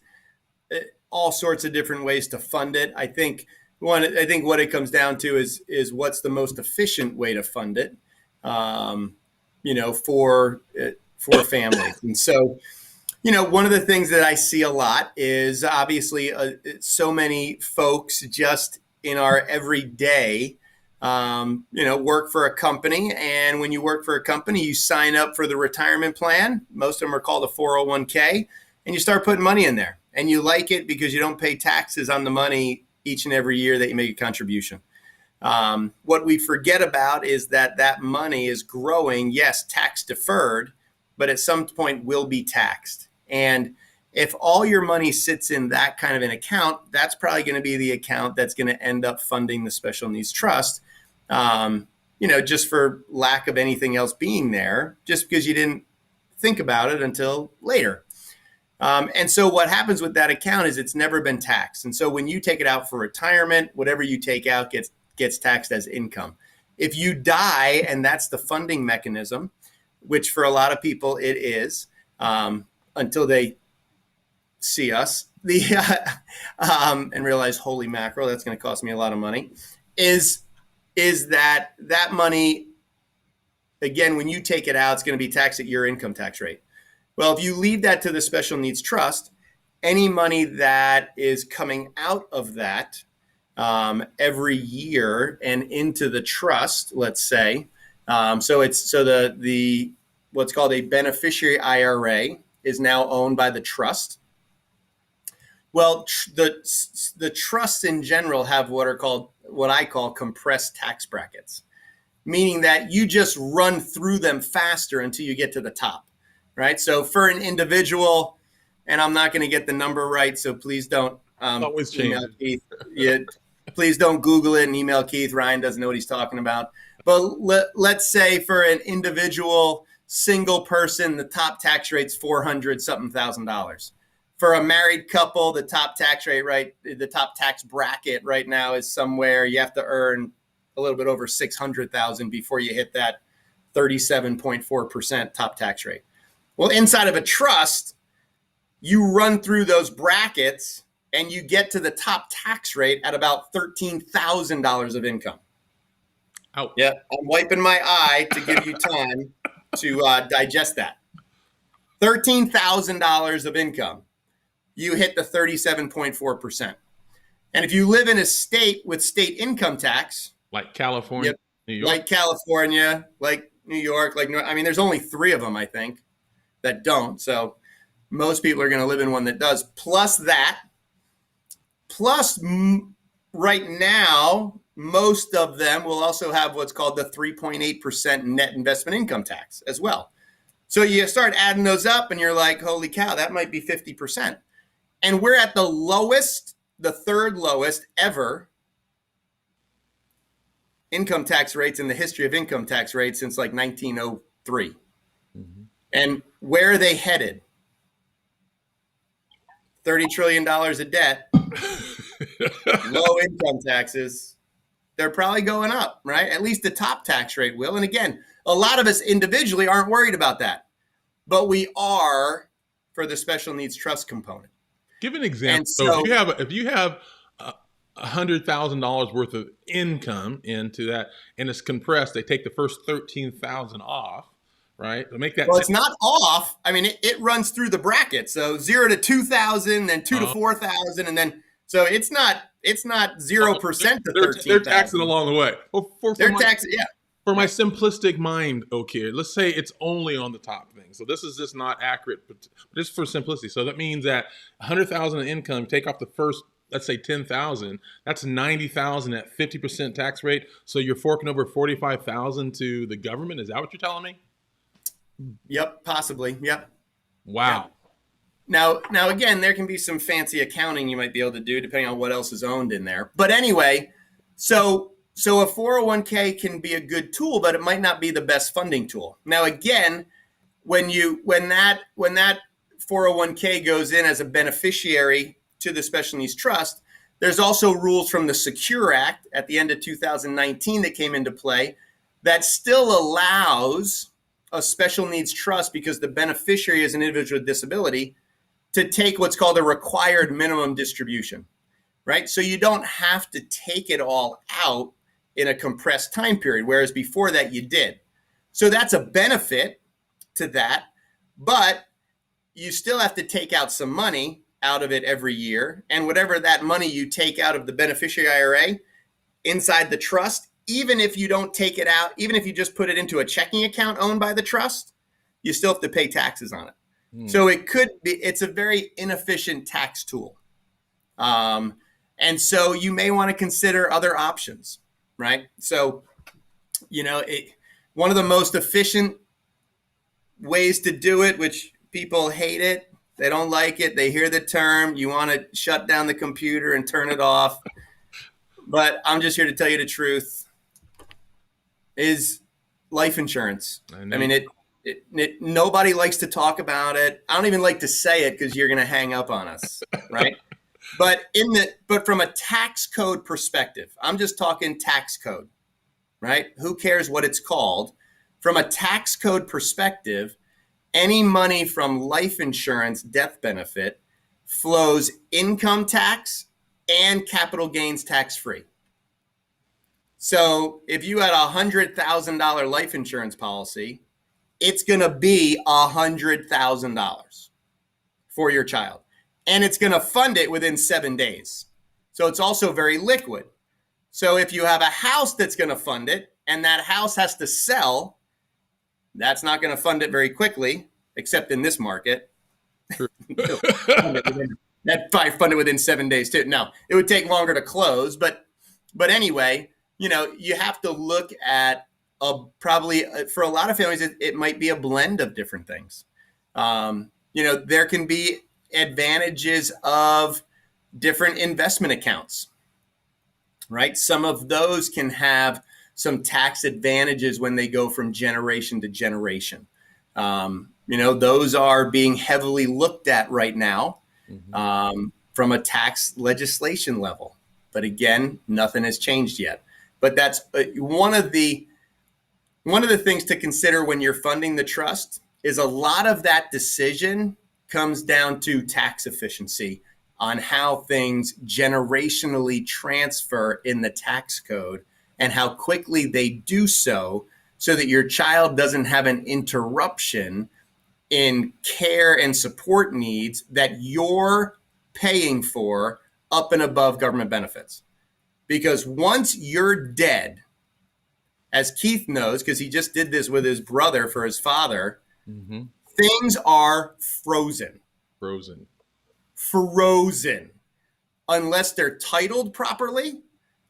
all sorts of different ways to fund it. I think what it comes down to is what's the most efficient way to fund it, for families. And so, one of the things that I see a lot is obviously so many folks just in our everyday, work for a company. And when you work for a company, you sign up for the retirement plan. Most of them are called a 401k, and you start putting money in there. And you like it because you don't pay taxes on the money each and every year that you make a contribution. What we forget about is that money is growing, yes, tax deferred, but at some point will be taxed. And if all your money sits in that kind of an account, that's probably going to be the account that's going to end up funding the special needs trust, just for lack of anything else being there, just because you didn't think about it until later. And so what happens with that account is it's never been taxed. And so when you take it out for retirement, whatever you take out gets taxed as income. If you die, and that's the funding mechanism, which for a lot of people it is, until they see us and realize, holy mackerel, that's going to cost me a lot of money, is that money, again, when you take it out, it's going to be taxed at your income tax rate. Well, if you leave that to the special needs trust, any money that is coming out of that every year and into the trust, let's say, the what's called a beneficiary IRA is now owned by the trust. Well, the trusts in general have what I call compressed tax brackets, meaning that you just run through them faster until you get to the top. Right. So for an individual, and I'm not going to get the number right, so please don't email Keith. Please don't Google it and email Keith. Ryan doesn't know what he's talking about. But let's say for an individual single person, the top tax rate's $400,000. For a married couple, the top tax rate, the top tax bracket right now is somewhere you have to earn a little bit over 600,000 before you hit that 37.4% top tax rate. Well, inside of a trust, you run through those brackets and you get to the top tax rate at about $13,000 of income. Ouch. Yeah, I'm wiping my eye to give you time to digest that. $13,000 of income, you hit the 37.4%. And if you live in a state with state income tax, Like California, New York. like California, like New York, there's only 3 of them, I think, that don't. So most people are going to live in one that does. Plus right now, most of them will also have what's called the 3.8% net investment income tax as well. So you start adding those up and you're like, holy cow, that might be 50%. And we're at the lowest, the third lowest ever income tax rates in the history of income tax rates since like 1903. Mm-hmm. And where are they headed? $30 trillion of debt, low income taxes. They're probably going up, right? At least the top tax rate will. And again, a lot of us individually aren't worried about that, but we are for the special needs trust component. Give an example. So if you have $100,000 worth of income into that, and it's compressed, they take the first 13,000 off, right? To make that. Well, it's not off. I mean, it runs through the bracket. So 0 to 2,000, then 2 to 4,000, and then so it's not 0% to 13,000. They're taxing along the way. Well, For my right. simplistic mind, okay, let's say it's only on the top thing. So this is just not accurate, but just for simplicity. So that means that 100,000 in income, take off the first, let's say 10,000, that's 90,000 at 50% tax rate. So you're forking over 45,000 to the government. Is that what you're telling me? Yep, possibly. Yep. Wow. Yep. Now again, there can be some fancy accounting you might be able to do depending on what else is owned in there. But anyway, so a 401k can be a good tool, but it might not be the best funding tool. Now, again, when that 401k goes in as a beneficiary to the Special Needs Trust, there's also rules from the Secure Act at the end of 2019 that came into play that still allows a special needs trust, because the beneficiary is an individual with disability, to take what's called a required minimum distribution, right? So you don't have to take it all out in a compressed time period, whereas before that you did. So that's a benefit to that, but you still have to take out some money out of it every year. And whatever that money you take out of the beneficiary IRA inside the trust, even if you don't take it out, even if you just put it into a checking account owned by the trust, you still have to pay taxes on it. So it's a very inefficient tax tool. And so you may want to consider other options, right? So, one of the most efficient ways to do it, which people hate it, they don't like it, they hear the term, you want to shut down the computer and turn it off. But I'm just here to tell you the truth, is life insurance. I mean, nobody likes to talk about it. I don't even like to say it because you're going to hang up on us, right? But from a tax code perspective, I'm just talking tax code, right? Who cares what it's called? From a tax code perspective, any money from life insurance death benefit flows income tax and capital gains tax free. So if you had a $100,000 life insurance policy, it's going to be $100,000 for your child. And it's going to fund it within 7 days. So it's also very liquid. So if you have a house that's going to fund it and that house has to sell, that's not going to fund it very quickly, except in this market. That probably fund it within 7 days too. No, it would take longer to close. But anyway, you have to look at probably for a lot of families, it might be a blend of different things. There can be advantages of different investment accounts, right? Some of those can have some tax advantages when they go from generation to generation. Those are being heavily looked at right now from a tax legislation level. But again, nothing has changed yet. But that's one of the things to consider when you're funding the trust is a lot of that decision comes down to tax efficiency on how things generationally transfer in the tax code and how quickly they do so that your child doesn't have an interruption in care and support needs that you're paying for up and above government benefits. Because once you're dead, as Keith knows, because he just did this with his brother for his father, things are frozen. Frozen. Unless they're titled properly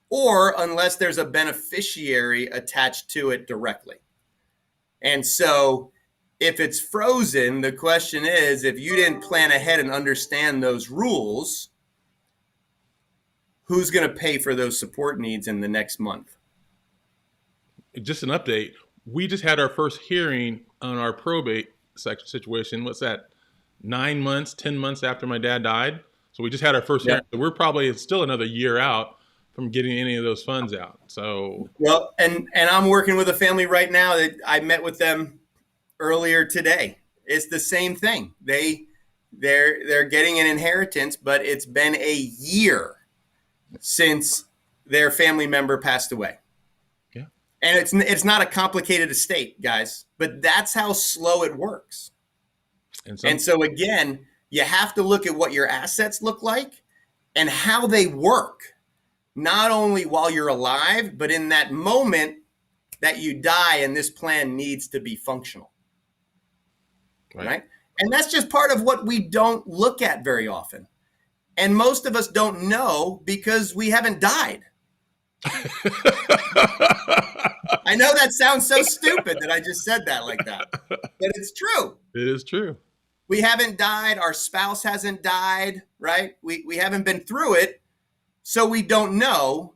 or unless there's a beneficiary attached to it directly. And so if it's frozen, the question is, if you didn't plan ahead and understand those rules, who's going to pay for those support needs in the next month? Just an update. We just had our first hearing on our probate situation. What's that? 9 months, 10 months after my dad died. So we just had our first hearing. So we're probably still another year out from getting any of those funds out. So well, and I'm working with a family right now that I met with them earlier today. It's the same thing. They're getting an inheritance, but it's been a year since their family member passed away. Yeah. And it's not a complicated estate, guys, but that's how slow it works. And so again, you have to look at what your assets look like and how they work, not only while you're alive, but in that moment that you die and this plan needs to be functional. Right? And that's just part of what we don't look at very often. And most of us don't know because we haven't died. I know that sounds so stupid that I just said that like that, but it's true. It is true. We haven't died. Our spouse hasn't died, right? We haven't been through it, so we don't know,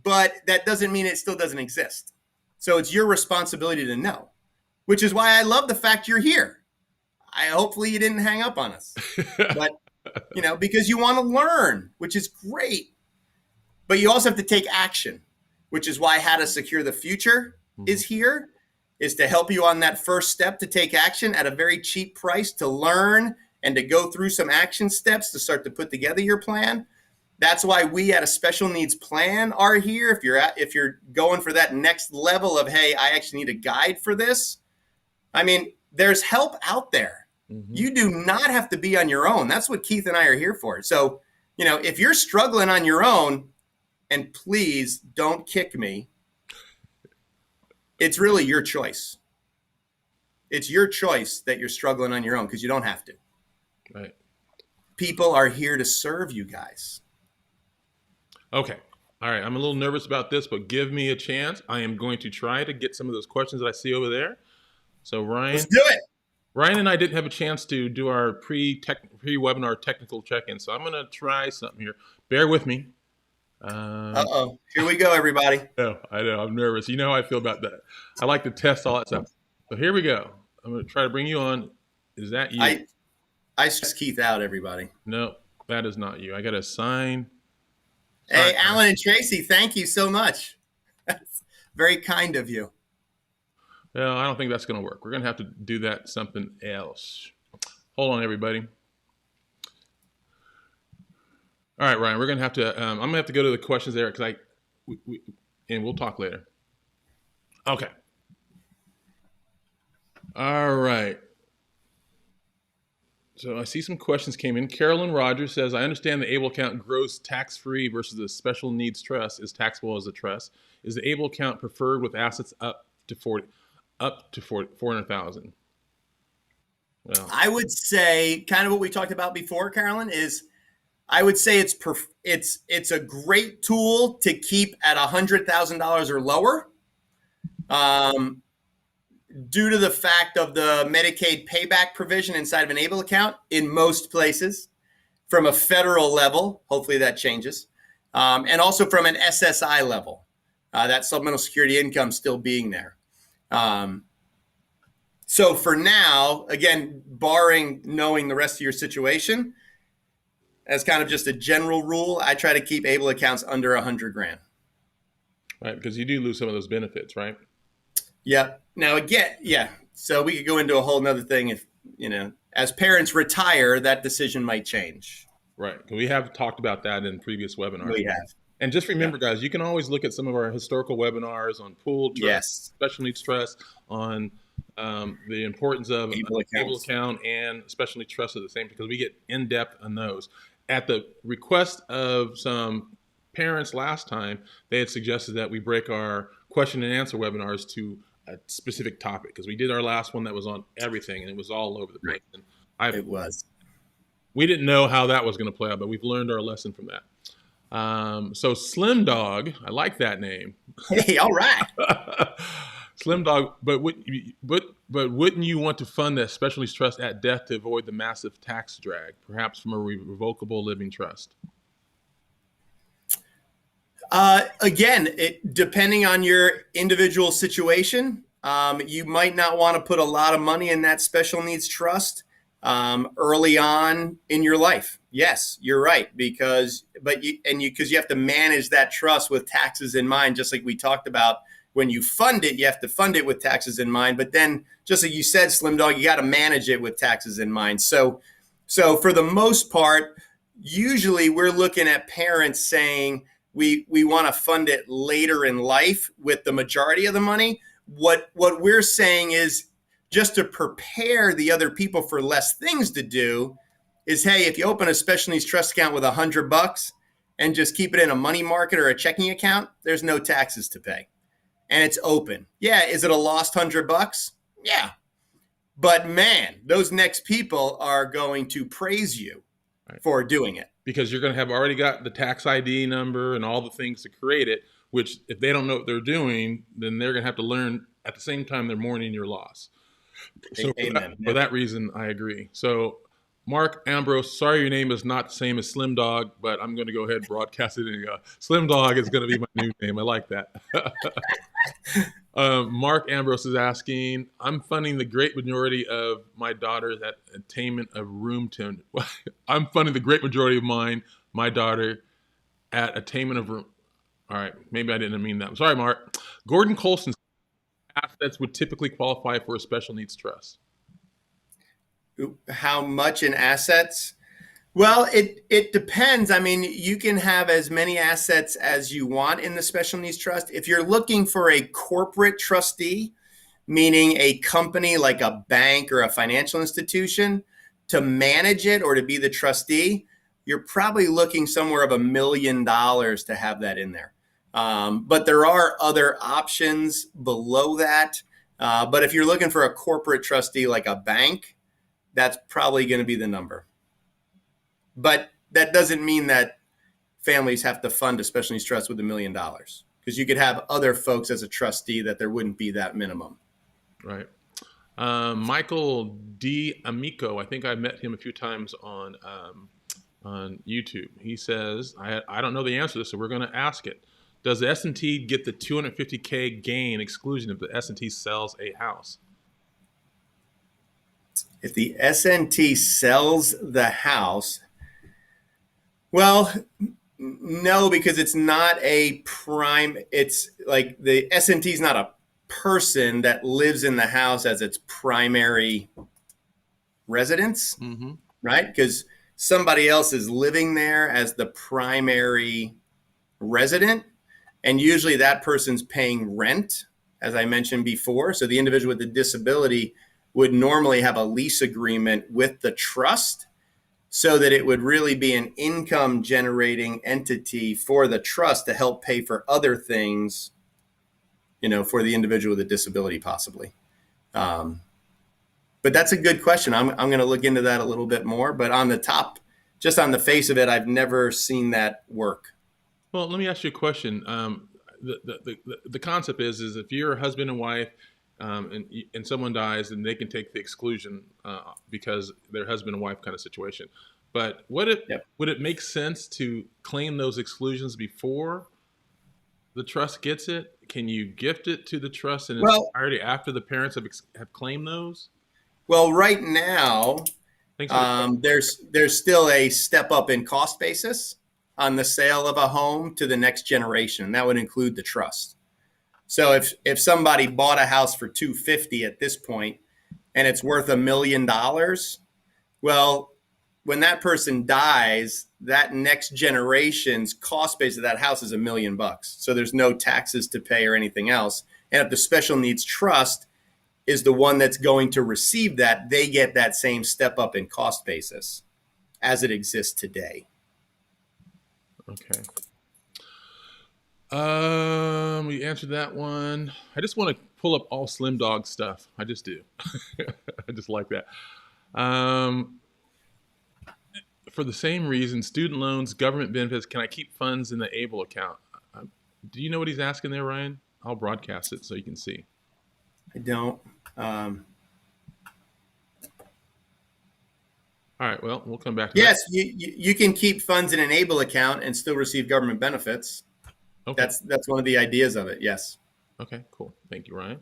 but that doesn't mean it still doesn't exist. So it's your responsibility to know, which is why I love the fact you're here. Hopefully you didn't hang up on us, but because you want to learn, which is great, but you also have to take action, which is why How to Secure the Future is here, is to help you on that first step to take action at a very cheap price to learn and to go through some action steps to start to put together your plan. That's why we at a Special Needs Plan are here. If you're going for that next level of, hey, I actually need a guide for this. I mean, there's help out there. You do not have to be on your own. That's what Keith and I are here for. So, if you're struggling on your own, and please don't kick me, it's really your choice. It's your choice that you're struggling on your own because you don't have to. Right. People are here to serve you guys. Okay. All right. I'm a little nervous about this, but give me a chance. I am going to try to get some of those questions that I see over there. So Ryan. Let's do it. Ryan and I didn't have a chance to do our pre-webinar technical check-in, so I'm going to try something here. Bear with me. Here we go, everybody. I know. I'm nervous. You know how I feel about that. I like to test all that stuff. So here we go. I'm going to try to bring you on. Is that you? I stress Keith out, everybody. No, that is not you. I got to sign. Hey, Alan and Tracy, thank you so much. That's very kind of you. No, I don't think that's going to work. We're going to have to do that something else. Hold on, everybody. All right, Ryan, we're going to have to, I'm going to have to go to the questions there because and we'll talk later. Okay. All right. So I see some questions came in. Carolyn Rogers says, I understand the ABLE account grows tax-free versus the special needs trust is taxable as a trust. Is the ABLE account preferred with assets up to 400,000? Well, I would say kind of what we talked about before, Carolyn, is I would say it's a great tool to keep at $100,000 or lower, due to the fact of the Medicaid payback provision inside of an ABLE account in most places, from a federal level. Hopefully that changes, and also from an SSI level, that supplemental security income still being there. So for now, again, barring knowing the rest of your situation, as kind of just a general rule, I try to keep ABLE accounts under $100,000. right? Because you do lose some of those benefits, right? Yeah. Now again, yeah. So we could go into a whole nother thing if, as parents retire, that decision might change. Right. We have talked about that in previous webinars. We have. And just Yeah. remember, guys, you can always look at some of our historical webinars on pooled trust, Yes. special needs trust, on the importance of Able able accounts. account and special needs trust at the same, because we get in depth on those. At the request of some parents last time, they had suggested that we break our question and answer webinars to a specific topic, because we did our last one that was on everything and it was all over the place. Right. And It was. we didn't know how that was going to play out, but we've learned our lesson from that. So Slim Dog, I like that name. Hey, all right. Slim Dog, but wouldn't you want to fund that special needs trust at death to avoid the massive tax drag, perhaps from a revocable living trust? Again, depending on your individual situation, you might not want to put a lot of money in that special needs trust early on in your life. Yes, you're right, because you have to manage that trust with taxes in mind, just like we talked about. When you fund it, you have to fund it with taxes in mind. But then, just like you said, Slim Dog, you got to manage it with taxes in mind. So for the most part, usually we're looking at parents saying we want to fund it later in life with the majority of the money. What we're saying is, just to prepare the other people for less things to do, is, hey, if you open a special needs trust account with $100 and just keep it in a money market or a checking account, there's no taxes to pay. And it's open. Yeah, is it a lost $100? Yeah. But man, those next people are going to praise you for doing it. Because you're going to have already got the tax ID number and all the things to create it, which if they don't know what they're doing, then they're going to have to learn at the same time they're mourning your loss. So for that reason, I agree. So Mark Ambrose, sorry your name is not the same as Slim Dog, but I'm going to go ahead and broadcast it. Slim Dog is going to be my new name. I like that. Mark Ambrose is asking, I'm funding the great majority of my daughters at attainment of room to. I'm funding the great majority of my daughter at attainment of room. All right, maybe I didn't mean that. I'm sorry, Mark. Gordon Colston, assets would typically qualify for a special needs trust. How much in assets? Well, it depends. I mean, you can have as many assets as you want in the special needs trust. If you're looking for a corporate trustee, meaning a company like a bank or a financial institution, to manage it or to be the trustee, you're probably looking somewhere of $1 million to have that in there. But there are other options below that. But if you're looking for a corporate trustee like a bank, that's probably going to be the number. But that doesn't mean that families have to fund a special needs trust with $1 million, because you could have other folks as a trustee that there wouldn't be that minimum. Right. Michael D. Amico, I think I met him a few times on YouTube. He says, I don't know the answer to this, so we're going to ask it. Does the S&T get the $250K gain exclusion if the S&T sells a house? If the S&T sells the house, well, no, because it's not a prime. It's like the S&T is not a person that lives in the house as its primary residence, right? Because somebody else is living there as the primary resident. And usually that person's paying rent, as I mentioned before. So the individual with the disability would normally have a lease agreement with the trust, so that it would really be an income generating entity for the trust to help pay for other things, for the individual with a disability possibly. But that's a good question. I'm going to look into that a little bit more. But on the top, just on the face of it, I've never seen that work. Well, let me ask you a question. The concept is if you're a husband and wife, and someone dies, and they can take the exclusion because they're husband and wife kind of situation. But would it make sense to claim those exclusions before the trust gets it? Can you gift it to the trust in its entirety after the parents have claimed those? Well, right now, there's still a step up in cost basis on the sale of a home to the next generation. That would include the trust. So if somebody bought a house for 250 at this point and it's worth $1 million, well, when that person dies, that next generation's cost base of that house is $1 million. So there's no taxes to pay or anything else. And if the special needs trust is the one that's going to receive that, they get that same step up in cost basis as it exists today. Okay. We answered that one. I just want to pull up all Slim Dog stuff. I just do. I just like that. For the same reason, student loans, government benefits, can I keep funds in the ABLE account? Do you know what he's asking there, Ryan? I'll broadcast it so you can see. I don't. All right, well, we'll come back to yes, that. you can keep funds in an ABLE account and still receive government benefits. Okay. That's one of the ideas of it, yes. Okay, cool. Thank you, Ryan.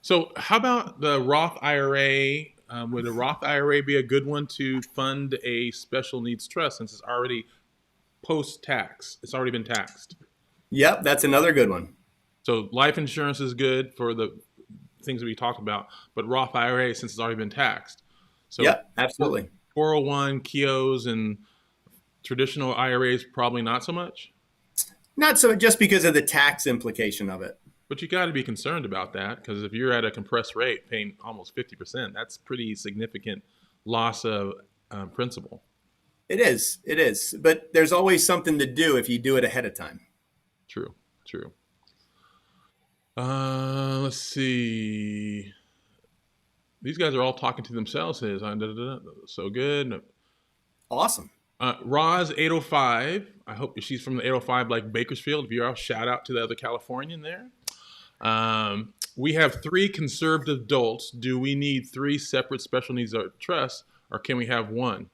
So how about the Roth IRA? Would a Roth IRA be a good one to fund a special needs trust since it's already post-tax? It's already been taxed. Yep, that's another good one. So life insurance is good for the things that we talked about, but Roth IRA, since it's already been taxed. So yep, absolutely. 401, KIOs, and traditional IRAs, probably not so much? Not so, just because of the tax implication of it. But you got to be concerned about that, because if you're at a compressed rate paying almost 50%, that's pretty significant loss of principal. It is. But there's always something to do if you do it ahead of time. True. Let's see. These guys are all talking to themselves. So good. Awesome. Roz 805. I hope she's from the 805 like Bakersfield. If you're all, shout out to the other Californian there. We have 3 conservative adults. Do we need 3 separate special needs trusts, or can we have one?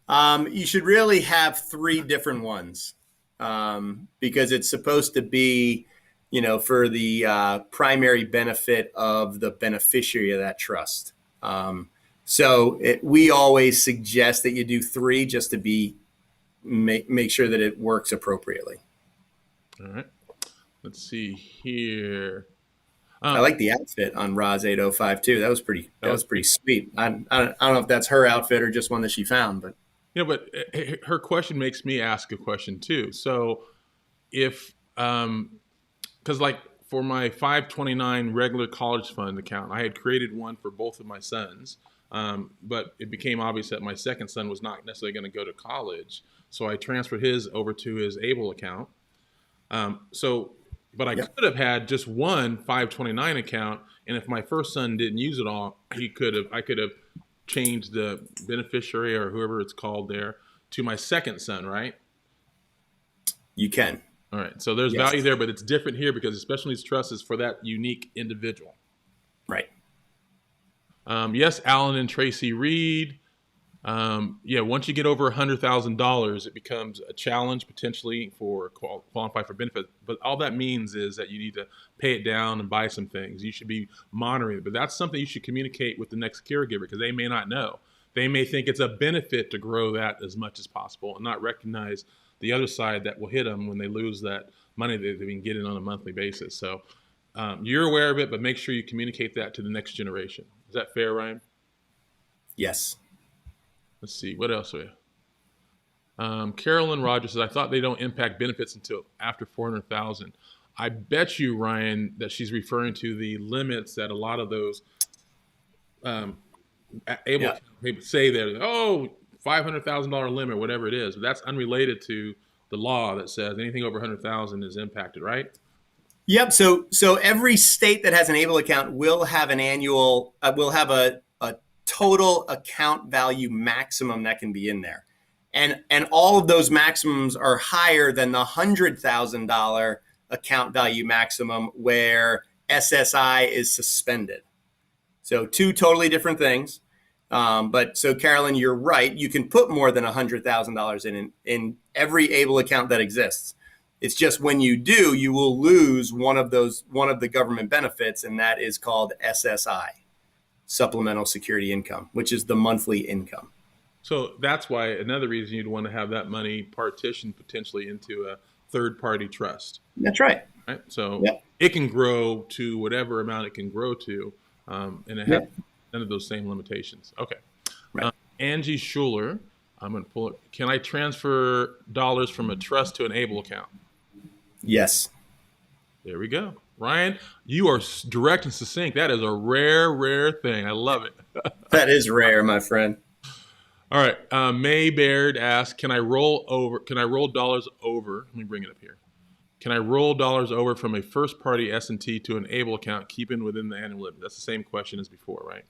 You should really have 3 different ones, because it's supposed to be, for the primary benefit of the beneficiary of that trust. We always suggest that you do 3 just to make sure that it works appropriately. All right. Let's see here. I like the outfit on Roz 805 too. That was pretty sweet. I don't know if that's her outfit or just one that she found, but but her question makes me ask a question too. So if because like for my 529 regular college fund account, I had created one for both of my sons, but it became obvious that my second son was not necessarily going to go to college, so I transferred his over to his ABLE account. But I could have had just one 529 account, and if my first son didn't use it all, I could have changed the beneficiary or whoever it's called there to my second son, right? You can. All right. So there's value there, but it's different here because the special needs trust is for that unique individual. Right. Yes, Alan and Tracy Reed. Once you get over $100,000, it becomes a challenge potentially for qualify for benefits. But all that means is that you need to pay it down and buy some things. You should be monitoring it. But that's something you should communicate with the next caregiver because they may not know. They may think it's a benefit to grow that as much as possible and not recognize the other side that will hit them when they lose that money that they've been getting on a monthly basis. So you're aware of it, but make sure you communicate that to the next generation. Is that fair, Ryan? Yes. Let's see, what else are you? Carolyn Rogers says, I thought they don't impact benefits until after 400,000. I bet you, Ryan, that she's referring to the limits that a lot of those people say there, $500,000 limit, whatever it is. But that's unrelated to the law that says anything over 100,000 is impacted, right? Yep. So every state that has an ABLE account will have an annual, will have a total account value maximum that can be in there. And all of those maximums are higher than the $100,000 account value maximum where SSI is suspended. So 2 totally different things. But so Carolyn, you're right. You can put more than $100,000 in every ABLE account that exists. It's just when you do, you will lose one of the government benefits, and that is called SSI. Supplemental security income, which is the monthly income. So that's why another reason you'd want to have that money partitioned potentially into a third-party trust. That's right. Right? So Yep. it can grow to whatever amount it can grow to, and it has Yep. none of those same limitations. Okay. Right. Angie Schuler, I'm going to pull it. Can I transfer dollars from a trust to an ABLE account? Yes. There we go. Ryan, you are direct and succinct. That is a rare, rare thing. I love it. That is rare, my friend. All right. May Baird asks, Can I roll dollars over? Let me bring it up here. Can I roll dollars over from a first-party S&T to an ABLE account, keeping within the annual limit? That's the same question as before, right?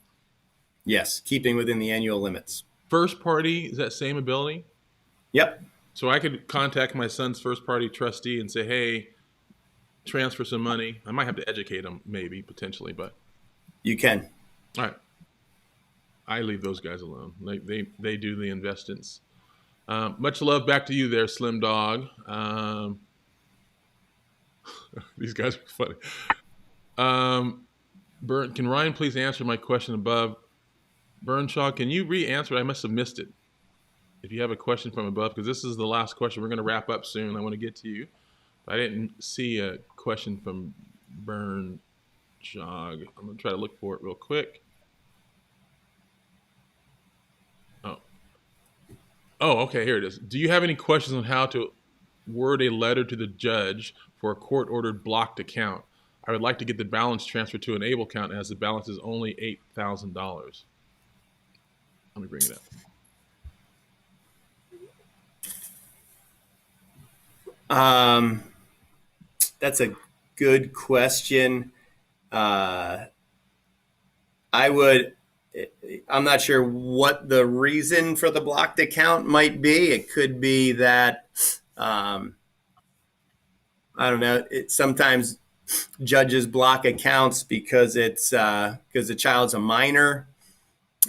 Yes, keeping within the annual limits. First-party, is that same ability? Yep. So I could contact my son's first-party trustee and say, hey, transfer some money. I might have to educate him, maybe, potentially, but. You can. All right. I leave those guys alone. They do the investments. Much love back to you there, Slim Dog. These guys are funny. Bern, can Ryan please answer my question above? Burnshaw, can you re-answer it? I must have missed it. If you have a question from above, because this is the last question. We're going to wrap up soon. I want to get to you. I didn't see a question from Burnshaw. I'm going to try to look for it real quick. Oh, okay, here it is. Do you have any questions on how to word a letter to the judge for a court-ordered blocked account? I would like to get the balance transferred to an ABLE account as the balance is only $8,000. Let me bring it up. That's a good question. I'm not sure what the reason for the blocked account might be. It could be that, I don't know. Sometimes judges block accounts because the child's a minor,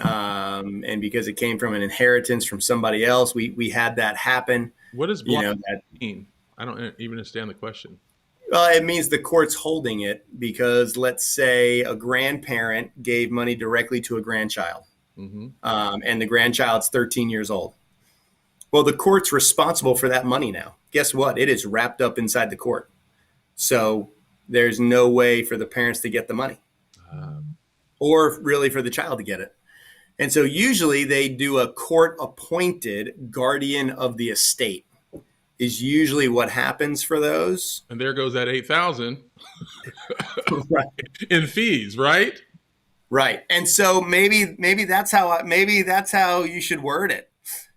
and because it came from an inheritance from somebody else. We had that happen. What does block mean? I don't even understand the question. Well, it means the court's holding it because, let's say, a grandparent gave money directly to a grandchild, and the grandchild's 13 years old. Well, the court's responsible for that money now. Guess what? It is wrapped up inside the court. So there's no way for the parents to get the money, or really for the child to get it. And so usually they do a court-appointed guardian of the estate. Is usually what happens for those. And there goes that $8,000 right. in fees, right? Right. And so maybe that's how you should word it.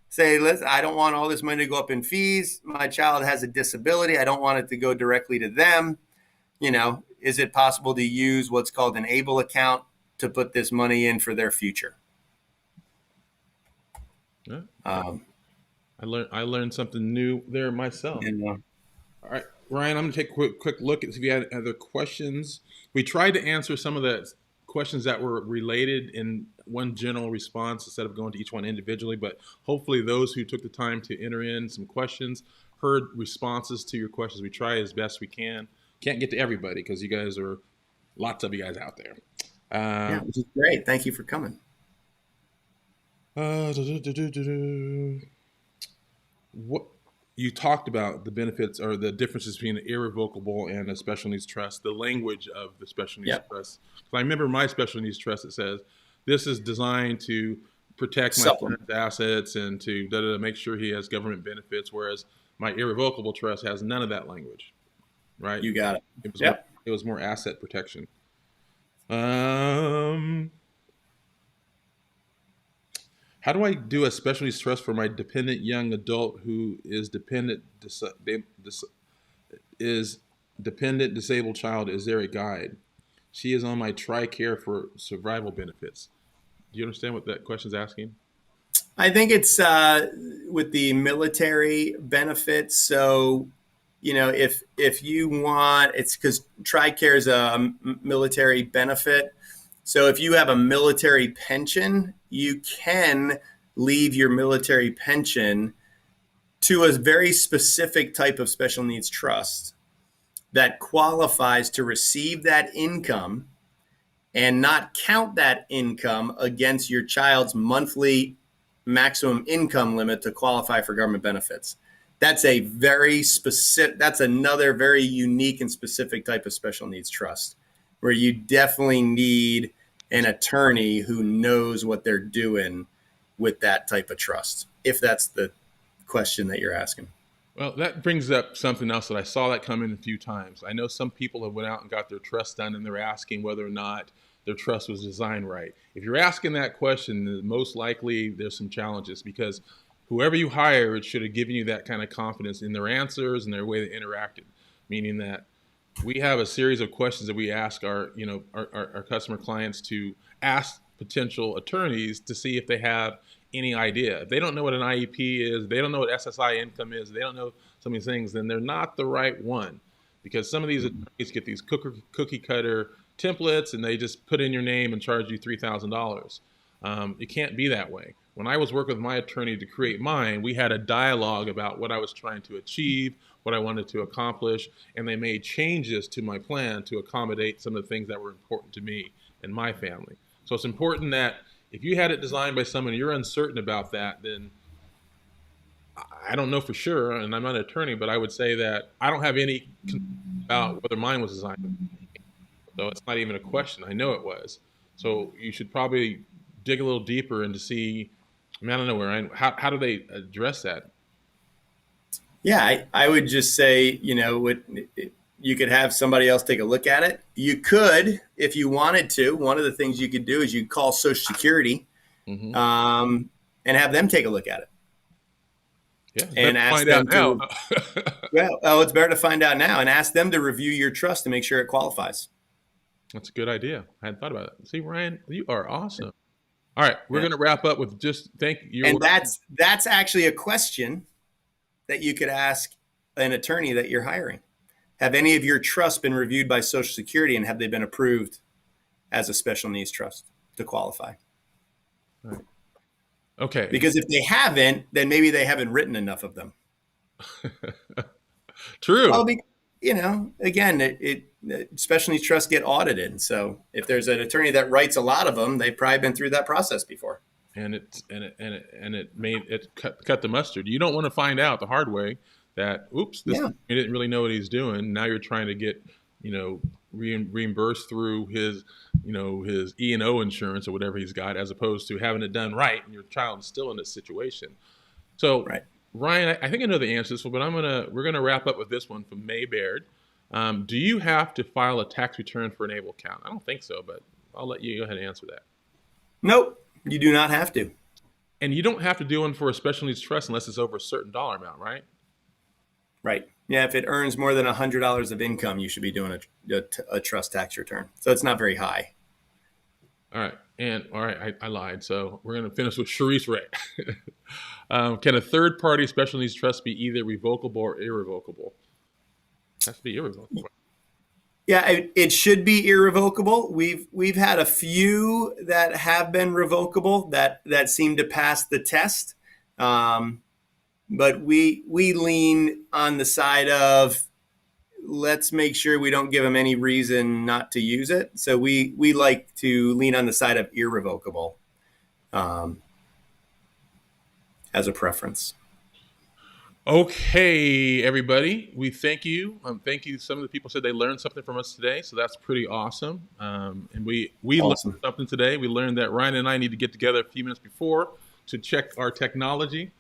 Say, listen, I don't want all this money to go up in fees. My child has a disability. I don't want it to go directly to them. Is it possible to use what's called an ABLE account to put this money in for their future? Yeah. I learned something new there myself. All right, Ryan, I'm going to take a quick look at see if you had other questions. We tried to answer some of the questions that were related in one general response instead of going to each one individually, but hopefully those who took the time to enter in some questions heard responses to your questions. We try as best we can. Can't get to everybody because you guys are lots of you guys out there. Which is great. Thank you for coming. What you talked about the benefits or the differences between an irrevocable and a special needs trust, the language of the special needs trust. I remember my special needs trust, it says this is designed to protect my son's assets and to make sure he has government benefits, whereas my irrevocable trust has none of that language. Right? You got it. It was more asset protection. How do I do a special needs trust for my dependent young adult who is dependent disabled child? Is there a guide? She is on my TRICARE for survival benefits. Do you understand what that question is asking? I think it's with the military benefits. So, if you want, it's because TRICARE is a military benefit. So if you have a military pension, you can leave your military pension to a very specific type of special needs trust that qualifies to receive that income and not count that income against your child's monthly maximum income limit to qualify for government benefits. That's a very specific, that's another very unique and specific type of special needs trust, where you definitely need an attorney who knows what they're doing with that type of trust, if that's the question that you're asking. Well, that brings up something else that I saw that come in a few times. I know some people have went out and got their trust done, and they're asking whether or not their trust was designed right. If you're asking that question, most likely there's some challenges, because whoever you hired should have given you that kind of confidence in their answers and their way they interacted. Meaning that we have a series of questions that we ask our customer clients to ask potential attorneys to see if they have any idea. If they don't know what an IEP is, they don't know what SSI income is, they don't know some of these things, then they're not the right one. Because some of these attorneys get these cookie cutter templates and they just put in your name and charge you $3,000. It can't be that way. When I was working with my attorney to create mine, we had a dialogue about what I was trying to achieve, what I wanted to accomplish, and they made changes to my plan to accommodate some of the things that were important to me and my family. So it's important that if you had it designed by someone and you're uncertain about that, then I don't know for sure, and I'm not an attorney, but I would say that I don't have any concern about whether mine was designed. So it's not even a question. I know it was. So you should probably dig a little deeper and to see, I mean, I don't know, Ryan, how do they address that? Yeah, I would just say, you could have somebody else take a look at it. You could, if you wanted to, one of the things you could do is you call Social Security and have them take a look at it. Yeah, and ask them to, it's better to find out now and ask them to review your trust to make sure it qualifies. That's a good idea. I hadn't thought about it. See, Ryan, you are awesome. All right, we're going to wrap up with just thank you. And that's actually a question that you could ask an attorney that you're hiring. Have any of your trusts been reviewed by Social Security, and have they been approved as a special needs trust to qualify? All right. Okay. Because if they haven't, then maybe they haven't written enough of them. True. Well, again, special needs trusts get audited. So if there's an attorney that writes a lot of them, they've probably been through that process before. And it made it cut the mustard. You don't want to find out the hard way that, he didn't really know what he's doing. Now you're trying to get, reimbursed through his, his E&O insurance or whatever he's got, as opposed to having it done right, and your child is still in this situation. So, right. Ryan, I think I know the answer to this one, but we're gonna wrap up with this one from May Baird. Do you have to file a tax return for an able account? I don't think so, but I'll let you go ahead and answer that. Nope, you do not have to. And you don't have to do one for a special needs trust unless it's over a certain dollar amount, right? Right. Yeah, if it earns more than $100 of income, you should be doing a trust tax return. So it's not very high. All right. I lied. So we're going to finish with Sharice Ray. Can a third-party special needs trust be either revocable or irrevocable? It has to be irrevocable. Yeah, it should be irrevocable. We've had a few that have been revocable that seem to pass the test. But we lean on the side of, let's make sure we don't give them any reason not to use it. So we like to lean on the side of irrevocable as a preference. Okay, everybody, we thank you. Thank you. Some of the people said they learned something from us today, so that's pretty awesome. And we awesome. Learned something today. We learned that Ryan and I need to get together a few minutes before to check our technology.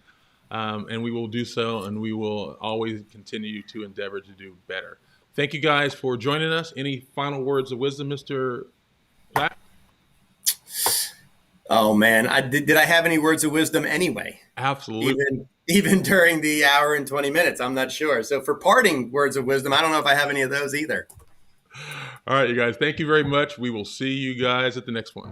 And we will do so, and we will always continue to endeavor to do better. Thank you guys for joining us. Any final words of wisdom, Mr. Platt? Oh man, did I have any words of wisdom anyway? Absolutely. Even during the hour and 20 minutes, I'm not sure. So for parting words of wisdom, I don't know if I have any of those either. All right, you guys, thank you very much. We will see you guys at the next one.